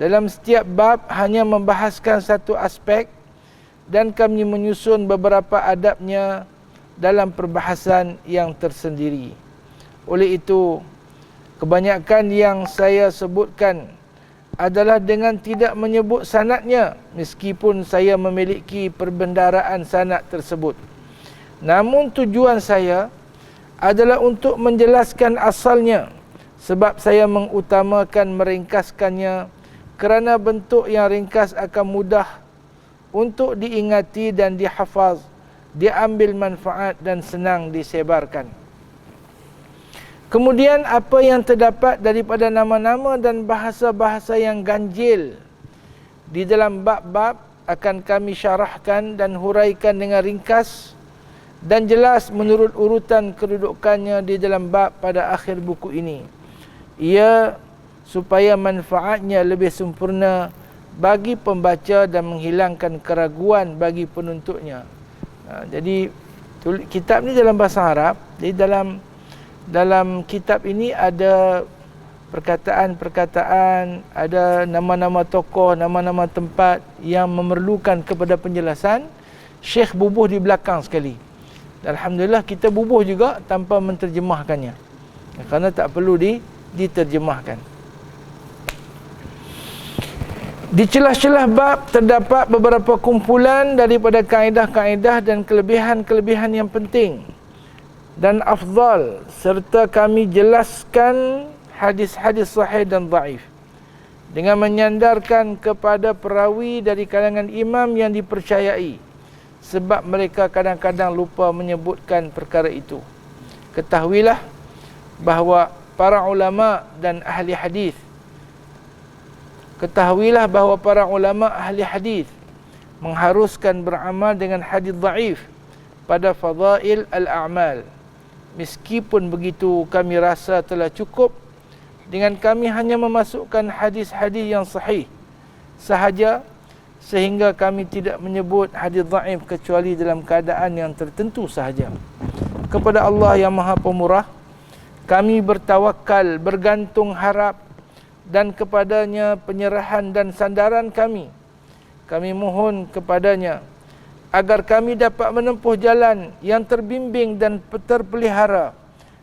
dalam setiap bab hanya membahaskan satu aspek dan kami menyusun beberapa adabnya dalam perbahasan yang tersendiri. Oleh itu, kebanyakan yang saya sebutkan adalah dengan tidak menyebut sanadnya meskipun saya memiliki perbendaharaan sanad tersebut. Namun tujuan saya adalah untuk menjelaskan asalnya sebab saya mengutamakan meringkaskannya kerana bentuk yang ringkas akan mudah untuk diingati dan dihafaz, diambil manfaat dan senang disebarkan. Kemudian apa yang terdapat daripada nama-nama dan bahasa-bahasa yang ganjil di dalam bab-bab akan kami syarahkan dan huraikan dengan ringkas dan jelas menurut urutan kedudukannya di dalam bab pada akhir buku ini. Ia supaya manfaatnya lebih sempurna bagi pembaca dan menghilangkan keraguan bagi penuntutnya. Jadi kitab ni dalam bahasa Arab. Jadi dalam kitab ini ada perkataan-perkataan, ada nama-nama tokoh, nama-nama tempat yang memerlukan kepada penjelasan. Syekh bubuh di belakang sekali. Alhamdulillah kita bubuh juga tanpa menterjemahkannya, kerana tak perlu diterjemahkan. Di celah-celah bab terdapat beberapa kumpulan daripada kaedah-kaedah dan kelebihan-kelebihan yang penting dan afdal serta kami jelaskan hadis-hadis sahih dan dhaif, dengan menyandarkan kepada perawi dari kalangan imam yang dipercayai, sebab mereka kadang-kadang lupa menyebutkan perkara itu. Ketahuilah bahawa para ulama dan ahli hadis mengharuskan beramal dengan hadis dhaif pada fadail al-a'mal. Meskipun begitu, kami rasa telah cukup dengan kami hanya memasukkan hadis-hadis yang sahih sahaja, sehingga kami tidak menyebut hadis dhaif kecuali dalam keadaan yang tertentu sahaja. Kepada Allah yang Maha Pemurah kami bertawakal, bergantung harap, dan kepadanya penyerahan dan sandaran kami. Kami mohon kepadanya agar kami dapat menempuh jalan yang terbimbing dan terpelihara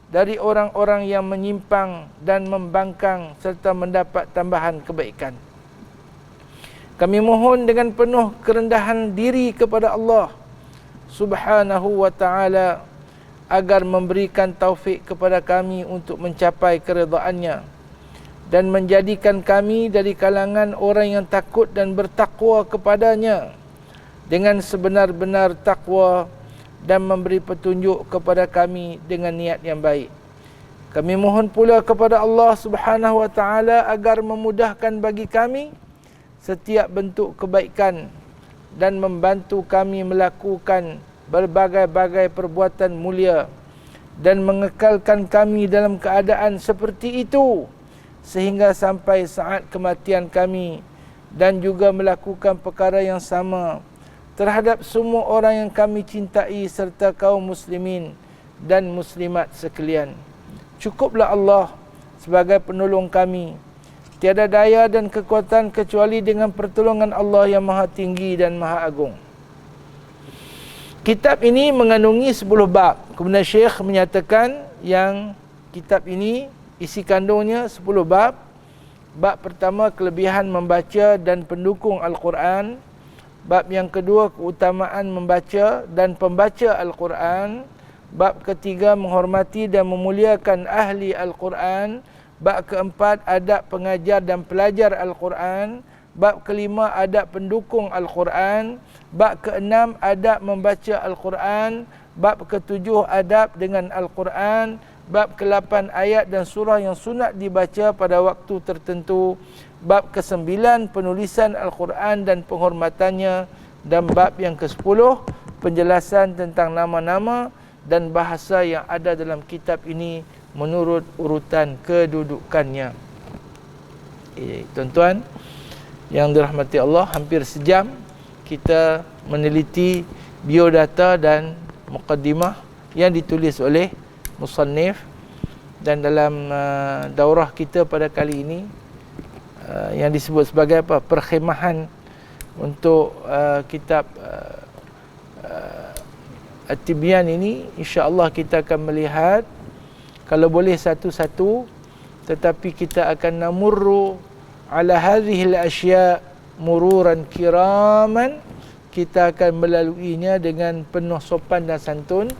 dari orang-orang yang menyimpang dan membangkang serta mendapat tambahan kebaikan. Kami mohon dengan penuh kerendahan diri kepada Allah Subhanahu wa ta'ala agar memberikan taufik kepada kami untuk mencapai keredaannya dan menjadikan kami dari kalangan orang yang takut dan bertakwa kepadanya dengan sebenar-benar takwa, dan memberi petunjuk kepada kami dengan niat yang baik. Kami mohon pula kepada Allah Subhanahu wa ta'ala agar memudahkan bagi kami setiap bentuk kebaikan dan membantu kami melakukan berbagai-bagai perbuatan mulia dan mengekalkan kami dalam keadaan seperti itu sehingga sampai saat kematian kami, dan juga melakukan perkara yang sama terhadap semua orang yang kami cintai serta kaum muslimin dan muslimat sekalian. Cukuplah Allah sebagai penolong kami. Tiada daya dan kekuatan kecuali dengan pertolongan Allah yang Maha Tinggi dan Maha Agung. Kitab ini mengandungi 10 bab. Kemudian Syekh menyatakan yang kitab ini isi kandungnya 10 bab. Bab pertama, kelebihan membaca dan pendukung Al-Quran. Bab yang kedua, keutamaan membaca dan pembaca Al-Quran. Bab ketiga, menghormati dan memuliakan ahli Al-Quran. Bab keempat, adab pengajar dan pelajar Al-Quran. Bab kelima, adab pendukung Al-Quran. Bab keenam, adab membaca Al-Quran. Bab ketujuh, adab dengan Al-Quran. Bab ke-8, ayat dan surah yang sunat dibaca pada waktu tertentu. Bab ke-9, penulisan Al-Quran dan penghormatannya. Dan bab yang ke-10, penjelasan tentang nama-nama dan bahasa yang ada dalam kitab ini menurut urutan kedudukannya. Tuan-tuan yang dirahmati Allah, hampir sejam kita meneliti biodata dan muqaddimah yang ditulis oleh musannif, dan dalam daurah kita pada kali ini yang disebut sebagai apa, perkhemahan untuk kitab At-Tibyan ini, insya-Allah kita akan melihat, kalau boleh satu-satu, tetapi kita akan namurru ala hadhihi al-asya' mururan kiraman. Kita akan melaluinya dengan penuh sopan dan santun,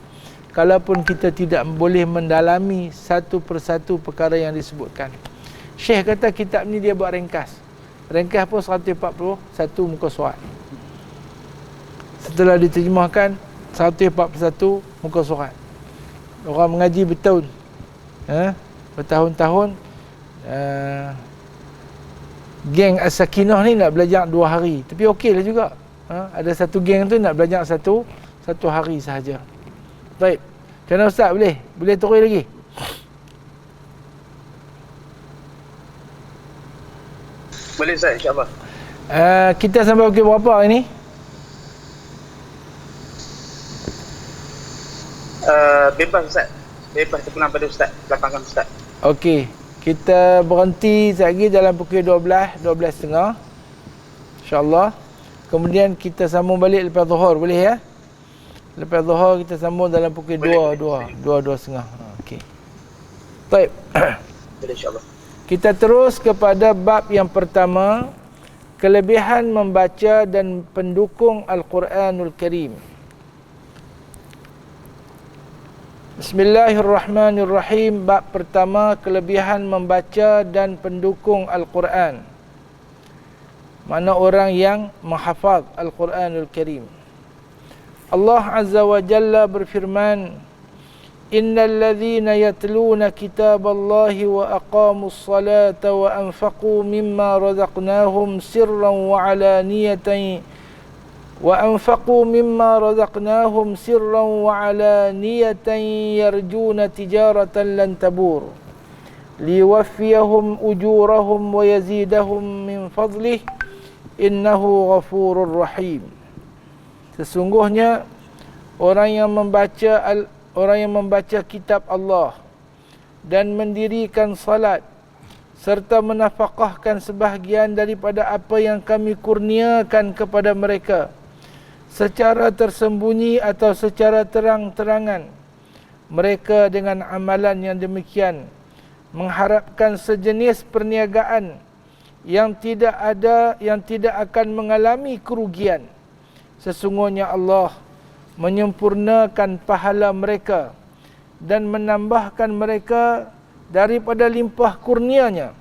kalaupun kita tidak boleh mendalami satu persatu perkara yang disebutkan. Syekh kata kitab ni dia buat ringkas. Ringkas pun 141 muka surat. Setelah diterjemahkan 141 muka surat. Orang mengaji bertahun, bertahun-tahun. Geng As-Sakinah ni nak belajar 2 hari, tapi okeylah juga. Ada satu geng tu nak belajar satu hari sahaja. Baik. Macam mana Ustaz, boleh turun lagi? Boleh Ustaz, insya-Allah. Kita sampai pukul berapa hari ni? Bebas Ustaz. Bebas terpulang pada Ustaz, lapangkan Ustaz. Okey. Kita berhenti sekejap lagi dalam pukul 12:30. InsyaAllah. Kemudian kita sambung balik lepas Zuhur, boleh ya? Lepas Zuhur kita sambung dalam pukul 2:30. Okey. Baik. Boleh insya-Allah. Kita terus kepada bab yang pertama, kelebihan membaca dan pendukung Al-Quranul Karim. Bismillahirrahmanirrahim. Bab pertama, kelebihan membaca dan pendukung Al-Quran. Mana orang yang menghafaz Al-Quranul Karim. Allah Azza wa Jalla berfirman, Innal ladhina yatluna kitaballahi wa aqamus salata wa anfaqu mimma razaqnahum sirran wa alaniyatan وأنفقوا مما رزقناهم سرا وعلانية يرجون تجارة لن تبور ليوفيهم أجورهم ويزيدهم من فضله إنه غفور رحيم. Sesungguhnya orang yang membaca kitab Allah dan mendirikan salat serta menafkahkan sebahagian daripada apa yang kami kurniakan kepada mereka secara tersembunyi atau secara terang-terangan, mereka dengan amalan yang demikian mengharapkan sejenis perniagaan yang tidak akan mengalami kerugian. Sesungguhnya Allah menyempurnakan pahala mereka dan menambahkan mereka daripada limpah kurnianya.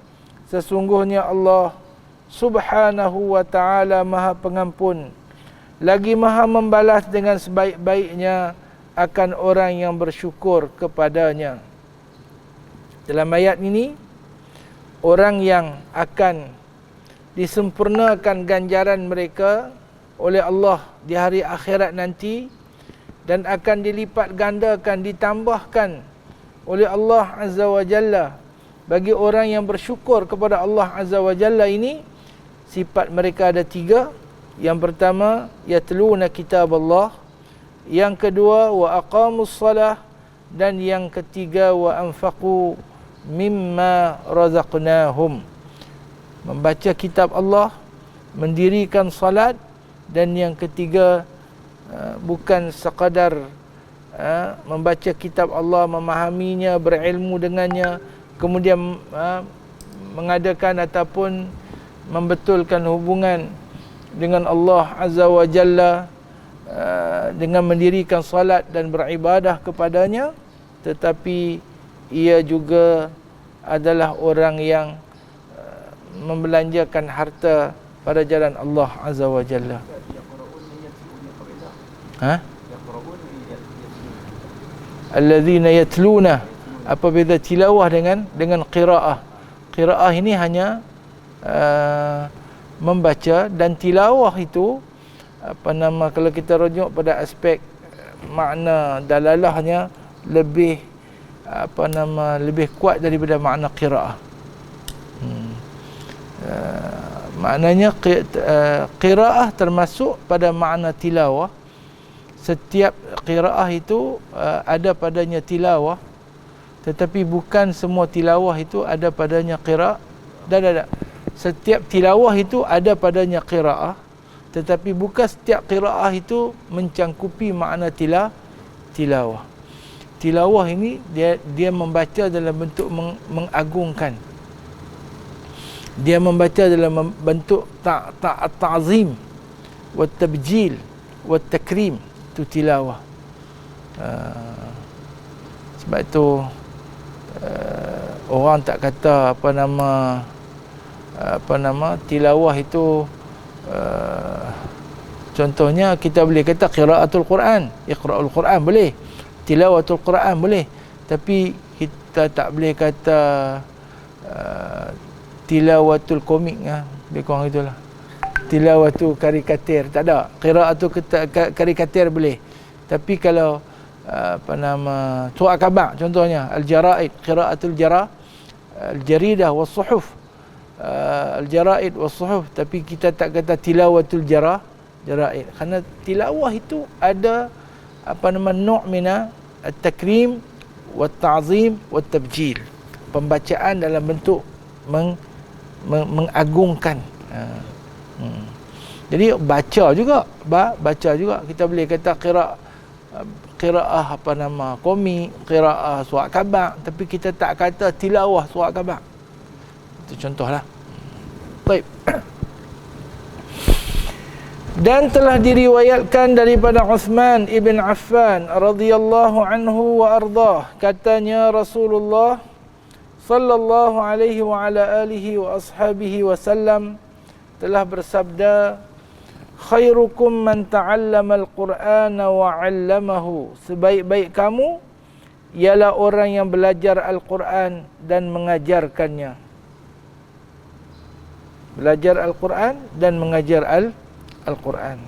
Sesungguhnya Allah Subhanahu wa ta'ala Maha Pengampun, lagi Maha membalas dengan sebaik-baiknya akan orang yang bersyukur kepadanya. Dalam ayat ini, orang yang akan disempurnakan ganjaran mereka oleh Allah di hari akhirat nanti dan akan dilipat gandakan, ditambahkan oleh Allah Azza wa Jalla bagi orang yang bersyukur kepada Allah Azza wa Jalla ini, sifat mereka ada 3. Yang pertama, yatluna kitab Allah. Yang kedua, wa aqamus salah. Dan yang ketiga, wa anfaqu mimma razaqnahum. Membaca kitab Allah, mendirikan salat. Dan yang ketiga, bukan sekadar membaca kitab Allah, memahaminya, berilmu dengannya, kemudian mengadakan ataupun membetulkan hubungan dengan Allah Azza wa Jalla dengan mendirikan salat dan beribadah kepadanya, tetapi ia juga adalah orang yang membelanjakan harta pada jalan Allah Azza wa Jalla. Alladzina yatluna, apa beza tilawah dengan qiraah? Qiraah ini hanya membaca, dan tilawah itu kalau kita rujuk pada aspek makna dalalahnya lebih lebih kuat daripada makna qiraah. Maknanya qiraah termasuk pada makna tilawah. Setiap qiraah itu ada padanya tilawah, tetapi bukan semua tilawah itu ada padanya qiraah. Setiap tilawah itu ada padanya qiraah, tetapi bukan setiap qiraah itu mencangkupi makna tilawah. Tilawah ini dia membaca dalam bentuk mengagungkan. Dia membaca dalam bentuk ta'zim wa tabjil wa takrim. Itu tilawah. Sebab itu orang tak kata tilawah itu contohnya kita boleh kata qiraatul Quran, iqra'ul Quran boleh, tilawatul Quran boleh, tapi kita tak boleh kata tilawatul komik, lebih kurang itulah. Tilawatul karikatir tak ada. Qiraatul karikatir boleh, tapi kalau surah Kaba' contohnya, al-jaraid, qiraatul al-jaridah was-suhuf, al-jaraid was-suhuf, tapi kita tak kata tilawatul jaraid, kerana tilawah itu ada nu' mina at-takrim wat-ta'zim wat-tabjil, pembacaan dalam bentuk mengagungkan. Jadi baca juga kita boleh kata qiraah komik, qiraah surah Kaba', tapi kita tak kata tilawah surah Kaba'. Itu contohlah. Baik. Dan telah diriwayatkan daripada Uthman ibn Affan radhiyallahu anhu wa ardah, katanya Rasulullah sallallahu alaihi wa ala alihi wa ashabihi wasallam telah bersabda, khairukum man ta'allama al-Qur'ana wa 'allamahu, sebaik-baik kamu ialah orang yang belajar Al-Quran dan mengajarkannya. Belajar Al-Quran dan mengajar Al-Quran.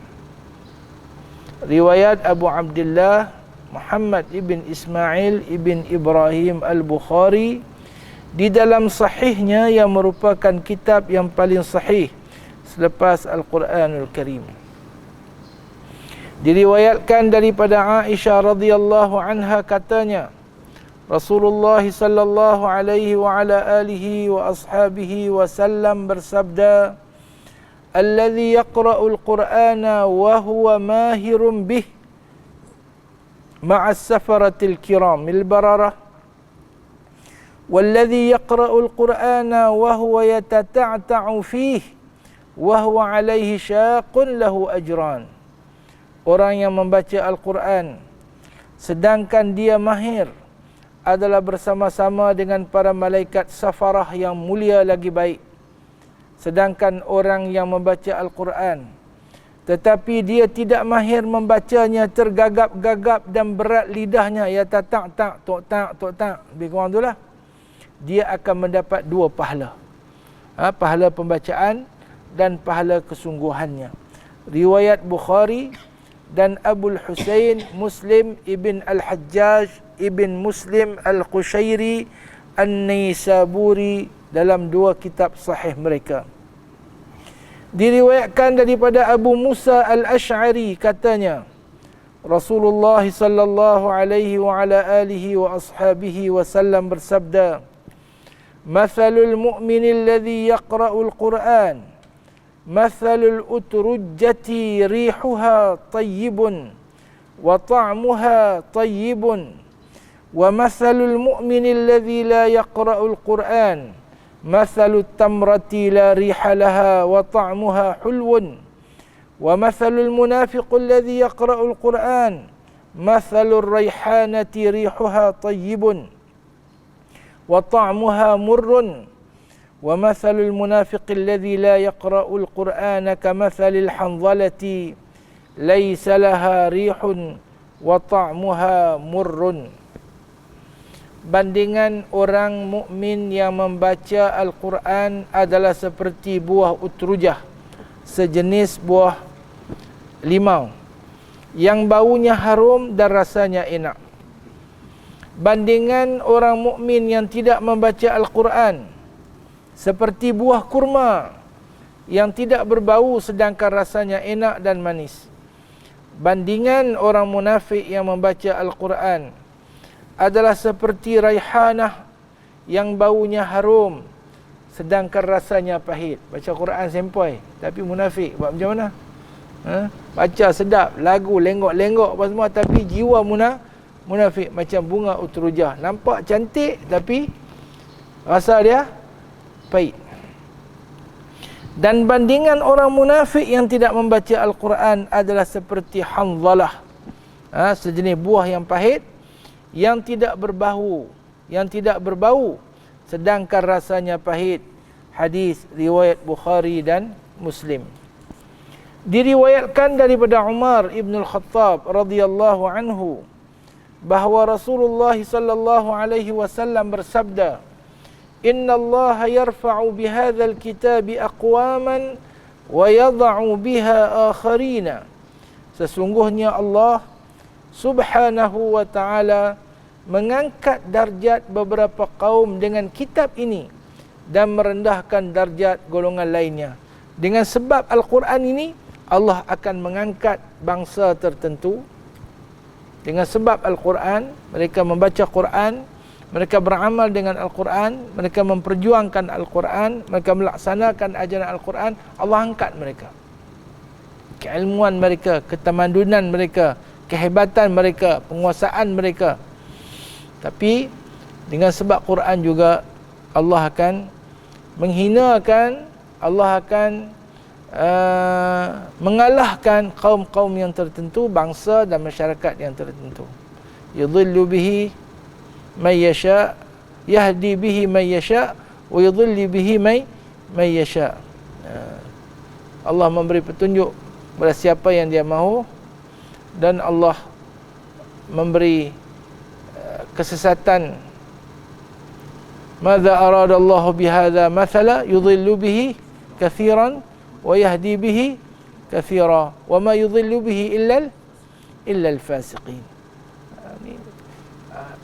Riwayat Abu Abdullah Muhammad ibn Ismail ibn Ibrahim Al-Bukhari di dalam sahihnya yang merupakan kitab yang paling sahih selepas Al-Quranul Karim. Diriwayatkan daripada Aisyah radhiyallahu anha, katanya Rasulullah sallallahu alaihi wa ala alihi wa ashabihi wasallam bersabda, alladhi yaqra'ul Qur'ana wa huwa mahirun bih ma'as safaratil kiramil bararah, walladhi yaqra'ul Qur'ana wa huwa yatata'ta'u fihi wa huwa alaihi syaqun lahu ajran. Orang yang membaca Al-Quran sedangkan dia mahir adalah bersama-sama dengan para malaikat safarah yang mulia lagi baik. Sedangkan orang yang membaca Al-Quran tetapi dia tidak mahir membacanya, tergagap-gagap dan berat lidahnya, ya tak, lebih kurang itulah, dia akan mendapat dua pahala. Pahala pembacaan dan pahala kesungguhannya. Riwayat Bukhari dan Abul Husain Muslim ibn Al-Hajjaj ibn Muslim Al-Qushairi An-Naisaburi dalam dua kitab sahih mereka. Diriwayatkan daripada Abu Musa Al-Ash'ari, katanya Rasulullah sallallahu alaihi wa ala alihi wa ashabihi wasallam bersabda, mathalul mu'mini alladhi yaqra'ul Qur'an mathalul utrujjati rihuha tayyibun wa ta'muha tayyibun wa mathalul mu'mini alladhi la yaqra'ul Qur'an mathalut tamrati la riha laha wa ta'muha hulwun wa mathalul munafiqi alladhi yaqra'ul Qur'an mathalur rayhanati rihuha tayyibun wa ta'muha murrun wa mathalul munafiqi alladhi la yaqra'ul Qur'ana kamathalil hanzalati laysa laha rihun wa ta'muha murrun. Bandingan orang mukmin yang membaca Al-Quran adalah seperti buah utrujah, sejenis buah limau yang baunya harum dan rasanya enak. Bandingan orang mukmin yang tidak membaca Al-Quran seperti buah kurma yang tidak berbau sedangkan rasanya enak dan manis. Bandingan orang munafik yang membaca Al-Quran adalah seperti raihanah yang baunya harum sedangkan rasanya pahit. Baca Quran sempoi tapi munafik, buat macam mana? Baca sedap, lagu lenggok-lenggok apa semua, tapi jiwa munafik macam bunga utrujah. Nampak cantik tapi rasa dia pahit. Dan bandingan orang munafik yang tidak membaca Al-Quran adalah seperti hanzalah, sejenis buah yang pahit, yang tidak berbau, sedangkan rasanya pahit. Hadis riwayat Bukhari dan Muslim. Diriwayatkan daripada Umar ibn Al-Khattab radhiyallahu anhu bahawa Rasulullah sallallahu alaihi wasallam bersabda, inna Allah yarfa'u bihadzal kitabi aqwaman wa yadh'u biha akharina. Sesungguhnya Allah Subhanahu wa ta'ala mengangkat darjat beberapa kaum dengan kitab ini dan merendahkan darjat golongan lainnya. Dengan sebab Al-Quran ini Allah akan mengangkat bangsa tertentu. Dengan sebab Al-Quran, mereka membaca Quran, mereka beramal dengan Al-Quran, mereka memperjuangkan Al-Quran, mereka melaksanakan ajaran Al-Quran, Allah angkat mereka. Keilmuan mereka, ketamadunan mereka, kehebatan mereka, penguasaan mereka. Tapi dengan sebab Quran juga Allah akan menghinakan, Allah akan mengalahkan kaum-kaum yang tertentu, bangsa dan masyarakat yang tertentu. Yudhillu bihi man yasha, yahdi bihi man yasha, wa yudhillu bihi man yasha. Allah memberi petunjuk kepada siapa yang dia mahu, dan Allah memberi kesesatan. Madza arada Allah bihadza mathala yudhillu bihi katsiran wa yahdi bihi katsira wa ma yudhillu bihi illa al-fasiqin.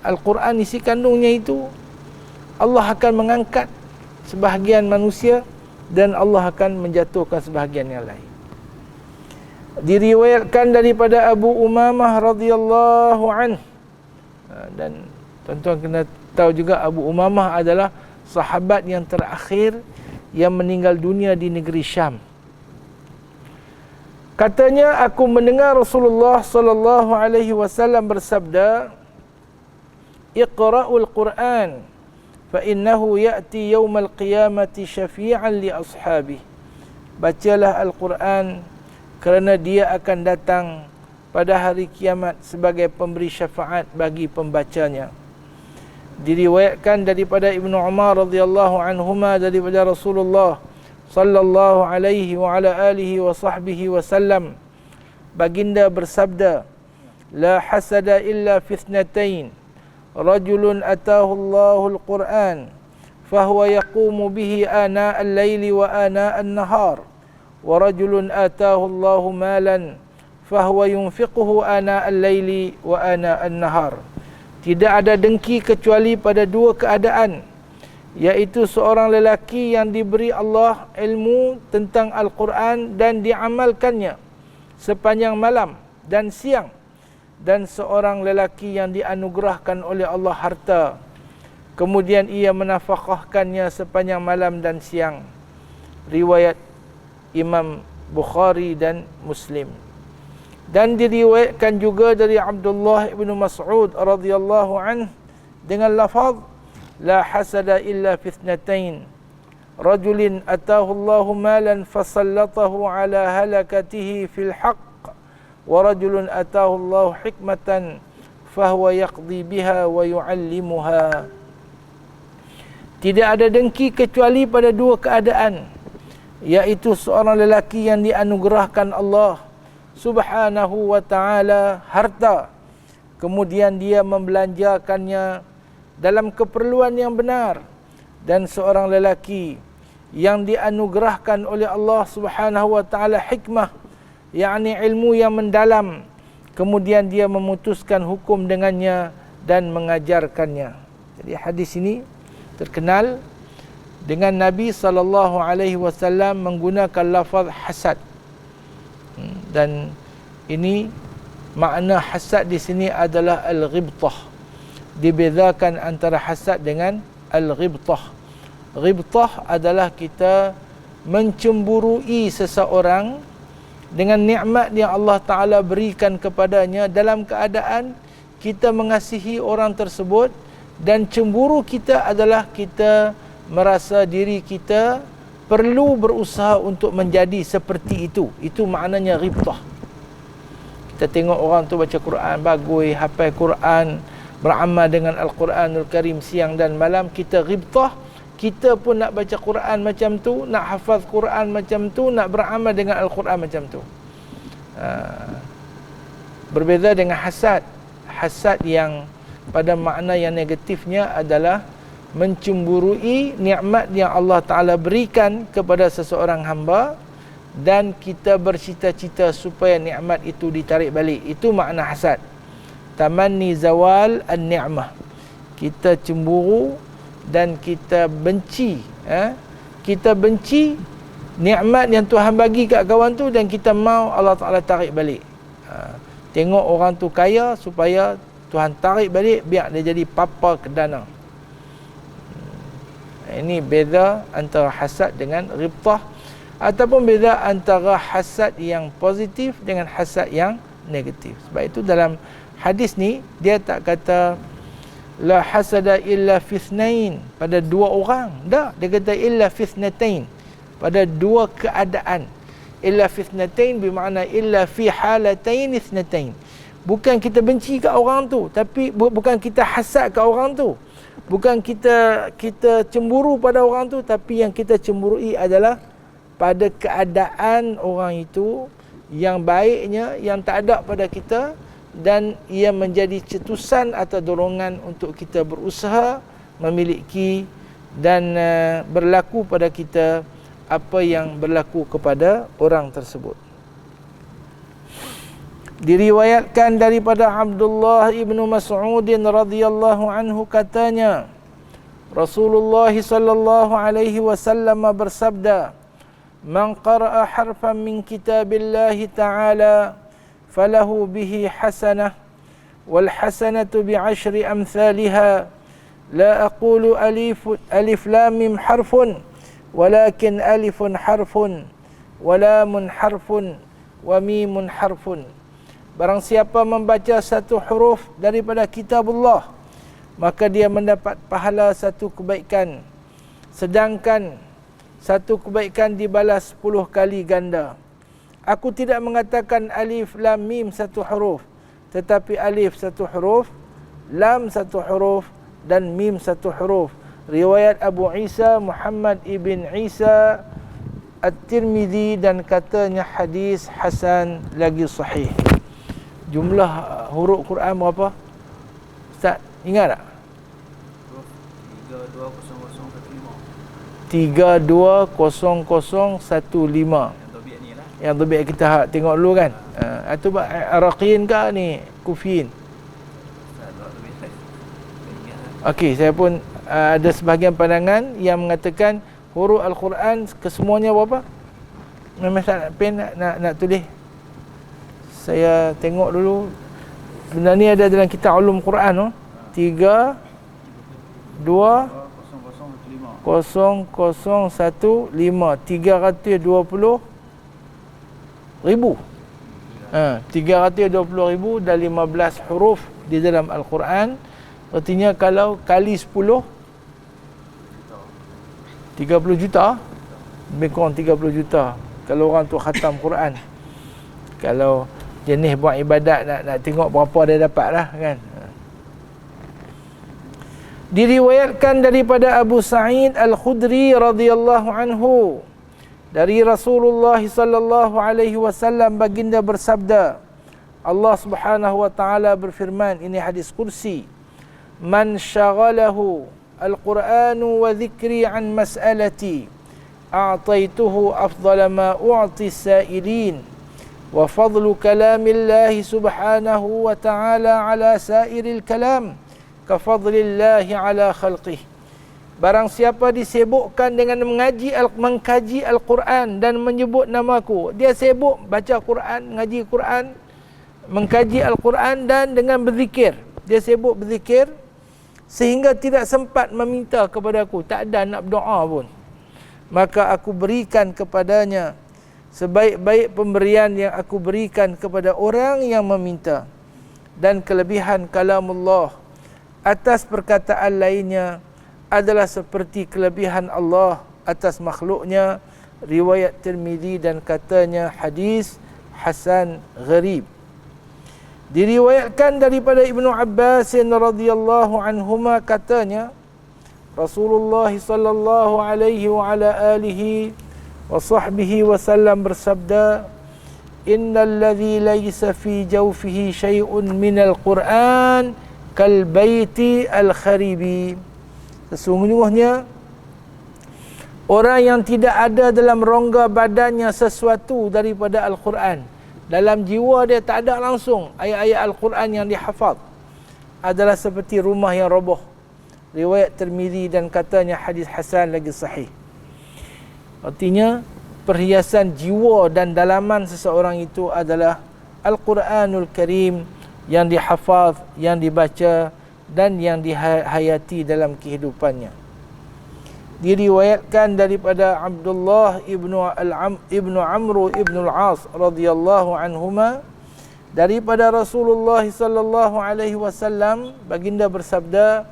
Al-Quran isi kandungnya itu Allah akan mengangkat sebahagian manusia dan Allah akan menjatuhkan sebahagian yang lain. Diriwayatkan daripada Abu Umamah radhiyallahu anhu, dan tuan-tuan kena tahu juga Abu Umamah adalah sahabat yang terakhir yang meninggal dunia di negeri Syam. Katanya, aku mendengar Rasulullah sallallahu alaihi wasallam bersabda, "Iqra'ul Qur'an fa innahu ya'ti yaumal qiyamati syafi'an li ashabihi." Bacalah Al-Quran kerana dia akan datang pada hari kiamat sebagai pemberi syafaat bagi pembacanya. Diriwayatkan daripada Ibnu Umar radhiyallahu anhuma daripada Rasulullah sallallahu alaihi wa ala alihi wa sahbihi wasallam, baginda bersabda, "La hasada illa fi ithnatain, rajulun atahu Allahul Quran fahuwa yaqumu bihi ana al-laili wa ana an-nahar, wa rajulun atahu Allahu malan fahuwa yunfiquhu ana al-laili wa ana an-nahar." Tidak ada dengki kecuali pada dua keadaan, iaitu seorang lelaki yang diberi Allah ilmu tentang Al-Quran dan diamalkannya sepanjang malam dan siang, dan seorang lelaki yang dianugerahkan oleh Allah harta, kemudian ia menafkahkannya sepanjang malam dan siang. Riwayat Imam Bukhari dan Muslim. Dan diriwayatkan juga dari Abdullah ibn Mas'ud radhiyallahu anhu dengan lafaz, "La hasada illa fi ithnatain, rajulin atahu Allahu malan fasallatahu ala halakatihi fil haqq, wa rajulun atahu Allahu hikmatan fahuwa yaqdi biha wa yu'allimuha." Tidak ada dengki kecuali pada dua keadaan, iaitu seorang lelaki yang dianugerahkan Allah Subhanahu wa ta'ala harta, kemudian dia membelanjakannya dalam keperluan yang benar, dan seorang lelaki yang dianugerahkan oleh Allah Subhanahu wa ta'ala hikmah, yakni ilmu yang mendalam, kemudian dia memutuskan hukum dengannya dan mengajarkannya. Jadi hadis ini terkenal dengan Nabi sallallahu alaihi wasallam menggunakan lafaz hasad. Dan ini makna hasad di sini adalah al-ghibtah. Dibezakan antara hasad dengan al-ghibtah. Ghibtah adalah kita mencemburui seseorang dengan nikmat yang Allah Ta'ala berikan kepadanya, dalam keadaan kita mengasihi orang tersebut, dan cemburu kita adalah kita merasa diri kita perlu berusaha untuk menjadi seperti itu. Itu maknanya ghibtah. Kita tengok orang tu baca Quran bagus, hafal Quran, beramal dengan Al-Quranul Karim siang dan malam, kita ghibtah. Kita pun nak baca Quran macam tu, nak hafaz Quran macam tu, nak beramal dengan Al-Quran macam tu. Berbeza dengan hasad. Hasad yang pada makna yang negatifnya adalah mencemburui nikmat yang Allah Ta'ala berikan kepada seseorang hamba, dan kita bercita-cita supaya nikmat itu ditarik balik. Itu makna hasad. Tamanni zawal an-ni'mah. Kita cemburu dan kita benci, kita benci nikmat yang Tuhan bagi kat kawan tu, dan kita mau Allah Ta'ala tarik balik. Tengok orang tu kaya supaya Tuhan tarik balik biar dia jadi papa kedana. Ini beza antara hasad dengan ghibtah, ataupun beza antara hasad yang positif dengan hasad yang negatif. Sebab itu dalam hadis ni dia tak kata la hasada illa fi ithnain, pada dua orang. Tak, dia kata illa fi ithnatain, pada dua keadaan, illa fi ithnatain bermakna illa fi halatain ithnatain. Bukan kita benci kat orang tu, tapi bukan kita hasad kat orang tu. Bukan kita cemburu pada orang tu, tapi yang kita cemburui adalah pada keadaan orang itu yang baiknya yang tak ada pada kita, dan ia menjadi cetusan atau dorongan untuk kita berusaha memiliki dan berlaku pada kita apa yang berlaku kepada orang tersebut. Diriwayatkan daripada Abdullah ibnu Mas'ud radhiyallahu anhu katanya, Rasulullah sallallahu alaihi wasallam bersabda, "Man qara'a harfan min kitabillahi ta'ala falahu bihi hasanah wal hasanatu bi'ashri amsalha la aqulu alif lam mim harfun walakin alifun harfun wa lamun harfun wa mimun harfun." Barang siapa membaca satu huruf daripada kitabullah, maka dia mendapat pahala satu kebaikan, sedangkan satu kebaikan dibalas 10 kali ganda. Aku tidak mengatakan alif lam mim satu huruf, tetapi alif satu huruf, lam satu huruf, dan mim satu huruf. Riwayat Abu Isa Muhammad ibn Isa At-Tirmidzi, dan katanya hadis hasan lagi sahih. Jumlah huruf Quran berapa? Ustaz, ingat tak? 320015. Yang tobik kita tengok dulu kan. Itu Araqiyin ke ni Kufiyin? Okey, saya pun ada sebahagian pandangan yang mengatakan huruf Al-Quran kesemuanya berapa? Memang tak pen nak tulis. Saya tengok dulu. Benda ni ada dalam kitab ulum Quran tu. 32015 320,000 320,000 dan 15 huruf di dalam Al-Quran. Artinya kalau kali 10 30 juta, lebih kurang 30 juta kalau orang tu khatam Quran. Kalau jenis buat ibadat nak tengok berapa dia dapat lah kan. Diriwayatkan daripada Abu Sa'id Al-Khudri radhiyallahu anhu, dari Rasulullah sallallahu alaihi wasallam baginda bersabda, Allah Subhanahu wa taala berfirman, ini hadis kursi, man syaghalahu al-Qur'anu wa dhikri an mas'alati a'taituhu afdala ma u'ti sa'ilin wa fadlu kalamillahi subhanahu wa ta'ala ala sa'iril kalam ka fadlillahi ala khalqih. Barang siapa disibukkan dengan mengkaji Al-Quran dan menyebut namaku, dia sibuk baca Quran, ngaji Quran, mengkaji Al-Quran dan dengan berzikir. Dia sibuk berzikir sehingga tidak sempat meminta kepada aku, tak ada nak berdoa pun. Maka aku berikan kepadanya sebaik-baik pemberian yang aku berikan kepada orang yang meminta. Dan kelebihan kalamullah atas perkataan lainnya adalah seperti kelebihan Allah atas makhluknya. Riwayat Tirmidzi, dan katanya hadis hasan gharib. Diriwayatkan daripada Ibnu Abbas radhiyallahu anhuma katanya, Rasulullah sallallahu alaihi wa ala alihi wa sahbihi wasallam bersabda, innal ladzi laysa fi jawfihi syai'un minal Qur'an kal baiti al kharibi. Sesungguhnya orang yang tidak ada dalam rongga badannya sesuatu daripada Al-Quran, dalam jiwa dia tak ada langsung ayat-ayat Al-Quran yang dihafaz, adalah seperti rumah yang roboh. Riwayat Tirmidzi, dan katanya hadis hasan lagi sahih. Artinya perhiasan jiwa dan dalaman seseorang itu adalah Al-Quranul Karim yang dihafaz, yang dibaca dan yang dihayati dalam kehidupannya. Diriwayatkan daripada Abdullah ibnu Amr ibnu al-As radhiyallahu anhuma, daripada Rasulullah sallallahu alaihi wasallam baginda bersabda,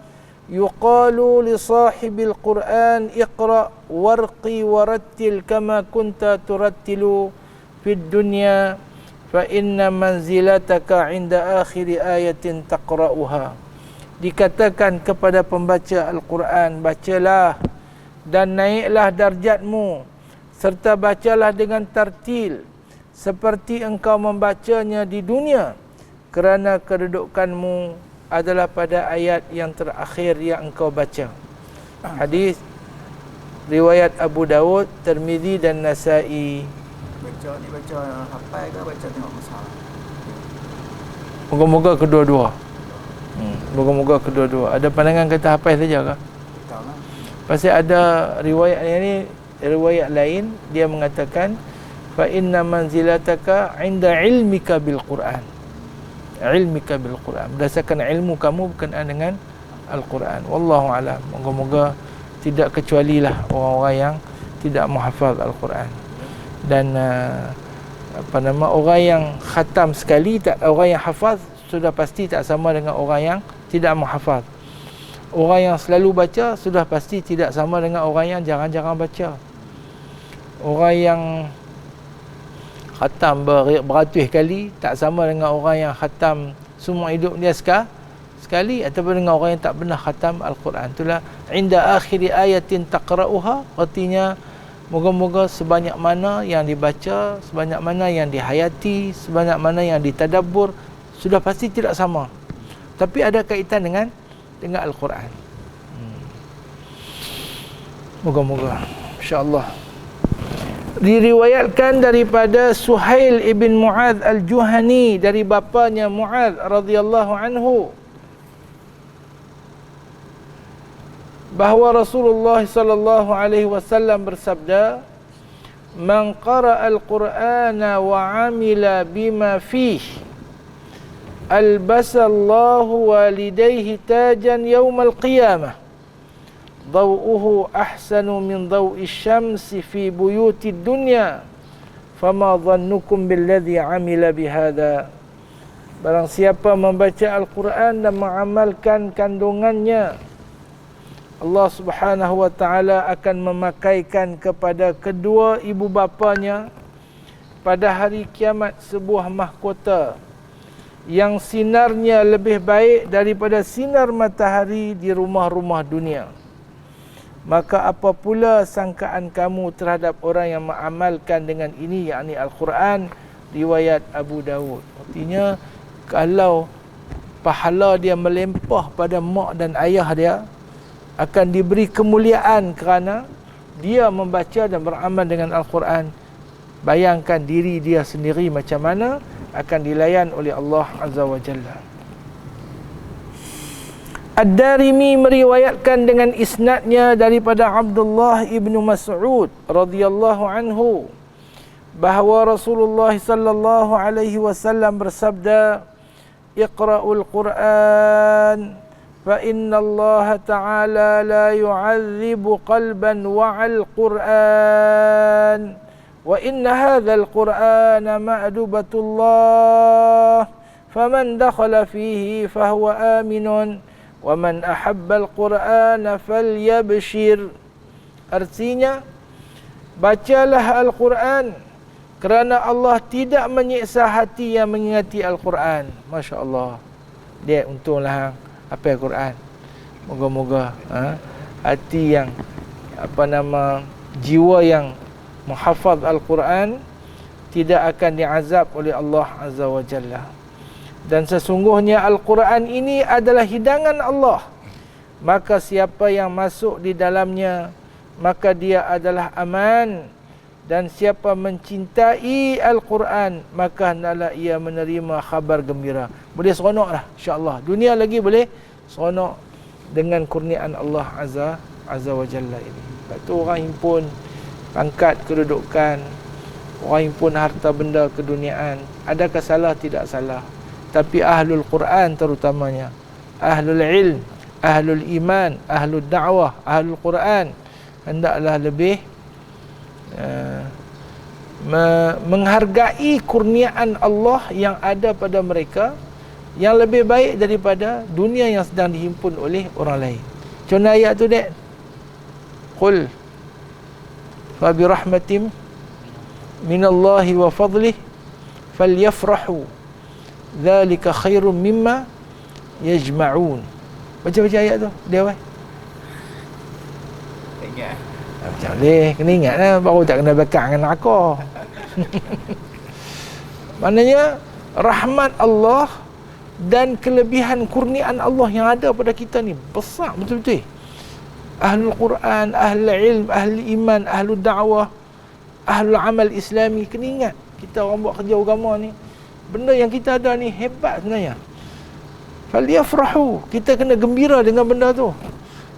yuqalu li sahibil Quran iqra warqi warattil kama kunta turattilu fid dunya fa inna manzilataka 'inda akhir ayatin taqra'uha. Dikatakan kepada pembaca Al-Quran, bacalah dan naiklah darjatmu serta bacalah dengan tartil seperti engkau membacanya di dunia, kerana kedudukanmu adalah pada ayat yang terakhir yang engkau baca. Hadis riwayat Abu Dawud, Tirmizi dan Nasa'i. Baca ni baca hafal ke baca tengok mushaf? Moga-moga kedua-dua. Moga-moga kedua-dua. Ada pandangan kata hafal saja ke? Tak lah. Pasal ada riwayat ini, riwayat lain dia mengatakan fa inna manzilataka 'inda ilmika bil Quran. Ilmika bil Quran. Berdasarkan ilmu kamu berkenaan dengan Al-Quran. Wallahu alam. Moga-moga tidak kecualilah orang-orang yang tidak menghafal Al-Quran. Dan orang yang khatam sekali, tak, orang yang hafaz sudah pasti tak sama dengan orang yang tidak menghafal. Orang yang selalu baca sudah pasti tidak sama dengan orang yang jarang-jarang baca. Orang yang khatam beratus kali tak sama dengan orang yang khatam semua hidup dia sekali, ataupun dengan orang yang tak pernah khatam Al-Quran. Itulah inda akhiri ayatin taqra'uha, artinya moga-moga sebanyak mana yang dibaca, sebanyak mana yang dihayati, sebanyak mana yang ditadabbur, sudah pasti tidak sama, tapi ada kaitan dengan Al-Quran. Moga-moga insya-Allah. Diriwayatkan daripada Suhail ibn Mu'adz al-Juhani dari bapanya Mu'adz radhiyallahu anhu bahawa Rasulullah sallallahu alaihi wasallam bersabda, "Man qara'a al-Qur'ana wa 'amila bima fihi albasallahu walidayhi tajan yaumal qiyamah ضوءه أحسن من ضوء الشمس في بيوت الدنيا فما ظنكم بالذي عمل بهذا." Barang siapa membaca Al-Quran dan mengamalkan kandungannya, Allah Subhanahu wa taala akan memakaikan kepada kedua ibu bapanya pada hari kiamat sebuah mahkota yang sinarnya lebih baik daripada sinar matahari di rumah-rumah dunia. Maka apa pula sangkaan kamu terhadap orang yang mengamalkan dengan ini, yakni Al-Quran, riwayat Abu Dawud. Artinya kalau pahala dia melempah pada mak dan ayah dia, akan diberi kemuliaan kerana dia membaca dan beramal dengan Al-Quran. Bayangkan diri dia sendiri macam mana akan dilayan oleh Allah Azza wa Jalla. Ad-Darimi meriwayatkan dengan isnadnya daripada Abdullah ibnu Mas'ud radhiyallahu anhu bahawa Rasulullah sallallahu alaihi wasallam bersabda, "Iqra'ul Qur'an fa inna Allah ta'ala la yu'adzibu qalban wa'al Qur'an wa inna hadzal Qur'ana ma'dubatullah faman dakhala fihi fahuwa aminun wa man ahabba al-Qur'ana falyabshir." Artinya, bacalah Al-Quran kerana Allah tidak menyiksa hati yang mengingati Al-Quran. Masya Allah. Dia untunglah apa Al-Quran. Moga-moga hati yang jiwa yang menghafaz Al-Quran tidak akan diazab oleh Allah Azza wa Jalla. Dan sesungguhnya Al-Quran ini adalah hidangan Allah. Maka siapa yang masuk di dalamnya, maka dia adalah aman. Dan siapa mencintai Al-Quran, maka hendaklah ia menerima khabar gembira. Boleh seronok lah, insya-Allah. Dunia lagi boleh seronok dengan kurniaan Allah Azza wa Jalla ini. Lepas tu orang himpun pangkat kedudukan, orang himpun harta benda keduniaan. Adakah salah? Tidak salah. Tapi ahlul Quran terutamanya, ahlul ilm, ahlul iman, ahlul da'wah, ahlul Quran hendaklah lebih menghargai kurniaan Allah yang ada pada mereka, yang lebih baik daripada dunia yang sedang dihimpun oleh orang lain. Contoh ayat tu dek, qul fa bi rahmatin minallahi wa fadlih falyafrahu dzalika khairum mimma yajma'un. Baca ayat tu dia apa? Tak ingat. Macam boleh kena ingat lah, baru tak kena belakang dengan aku. Maknanya rahmat Allah dan kelebihan kurniaan Allah yang ada pada kita ni besar betul-betul. Ahlul Quran, ahlul ilm, ahlul iman, ahlul da'wah, ahlul amal islami, kena ingat kita orang buat kerja agama ni, benda yang kita ada ni hebat sebenarnya. Falyafrahu, kita kena gembira dengan benda tu.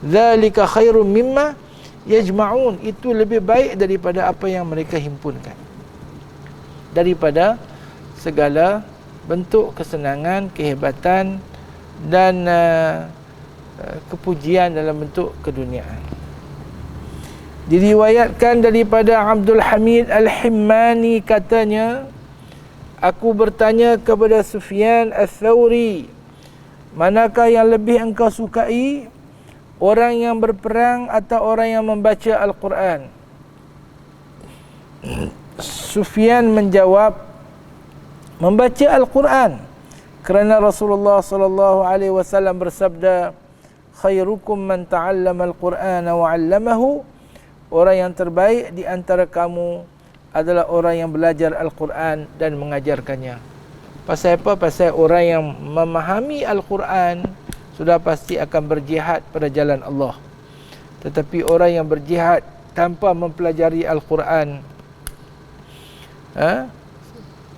Zalika khairum mimma yajma'un, itu lebih baik daripada apa yang mereka himpunkan, daripada segala bentuk kesenangan, kehebatan dan kepujian dalam bentuk keduniaan. Diriwayatkan daripada Abdul Hamid Al-Himmani katanya, aku bertanya kepada Sufyan Ats-Tsauri, manakah yang lebih engkau sukai, orang yang berperang atau orang yang membaca Al-Quran? Sufyan menjawab, membaca Al-Quran, kerana Rasulullah sallallahu alaihi wasallam bersabda, khairukum man ta'allama al-Qur'ana wa 'allamahu, orang yang terbaik di antara kamu adalah orang yang belajar Al-Quran dan mengajarkannya. Pasal apa? Pasal orang yang memahami Al-Quran sudah pasti akan berjihad pada jalan Allah. Tetapi orang yang berjihad tanpa mempelajari Al-Quran,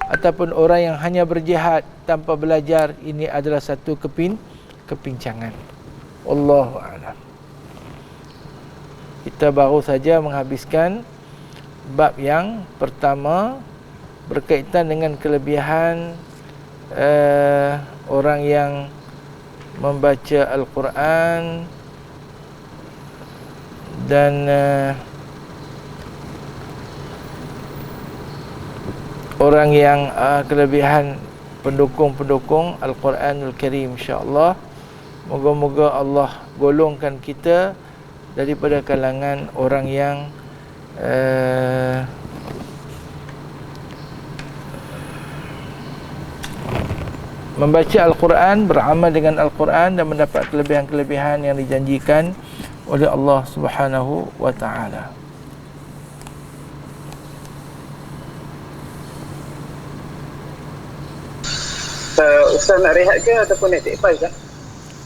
ataupun orang yang hanya berjihad tanpa belajar, ini adalah satu kepincangan. Wallahu a'lam. Kita baru saja menghabiskan bab yang pertama berkaitan dengan kelebihan orang yang membaca Al-Quran dan orang yang kelebihan pendukung-pendukung Al-Quranul Karim, insya-Allah. Moga-moga Allah golongkan kita daripada kalangan orang yang membaca Al-Quran, beramal dengan Al-Quran dan mendapat kelebihan-kelebihan yang dijanjikan oleh Allah Subhanahu wa taala. Ustaz nak rehat ke ataupun nak take file ke?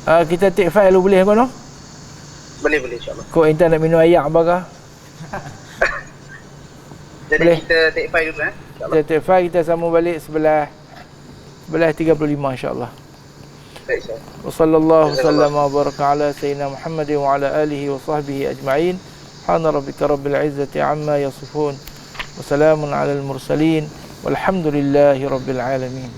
Kita take file dulu boleh kan? Boleh insya-Allah. Kau intan nak minum air apa ke? Jadi boleh. Kita take file dulu insya-Allah. Kita take file, kita sambung balik sebelah 35 insya-Allah. Baik, insya-Allah. Wa sallallahu sallama wa baraka ala sayyidina Muhammadin wa ala alihi wa sahbihi ajma'in. Subhana rabbika rabbil izzati amma yasifun. Wa salamun alal mursalin. Walhamdulillahi rabbil alamin.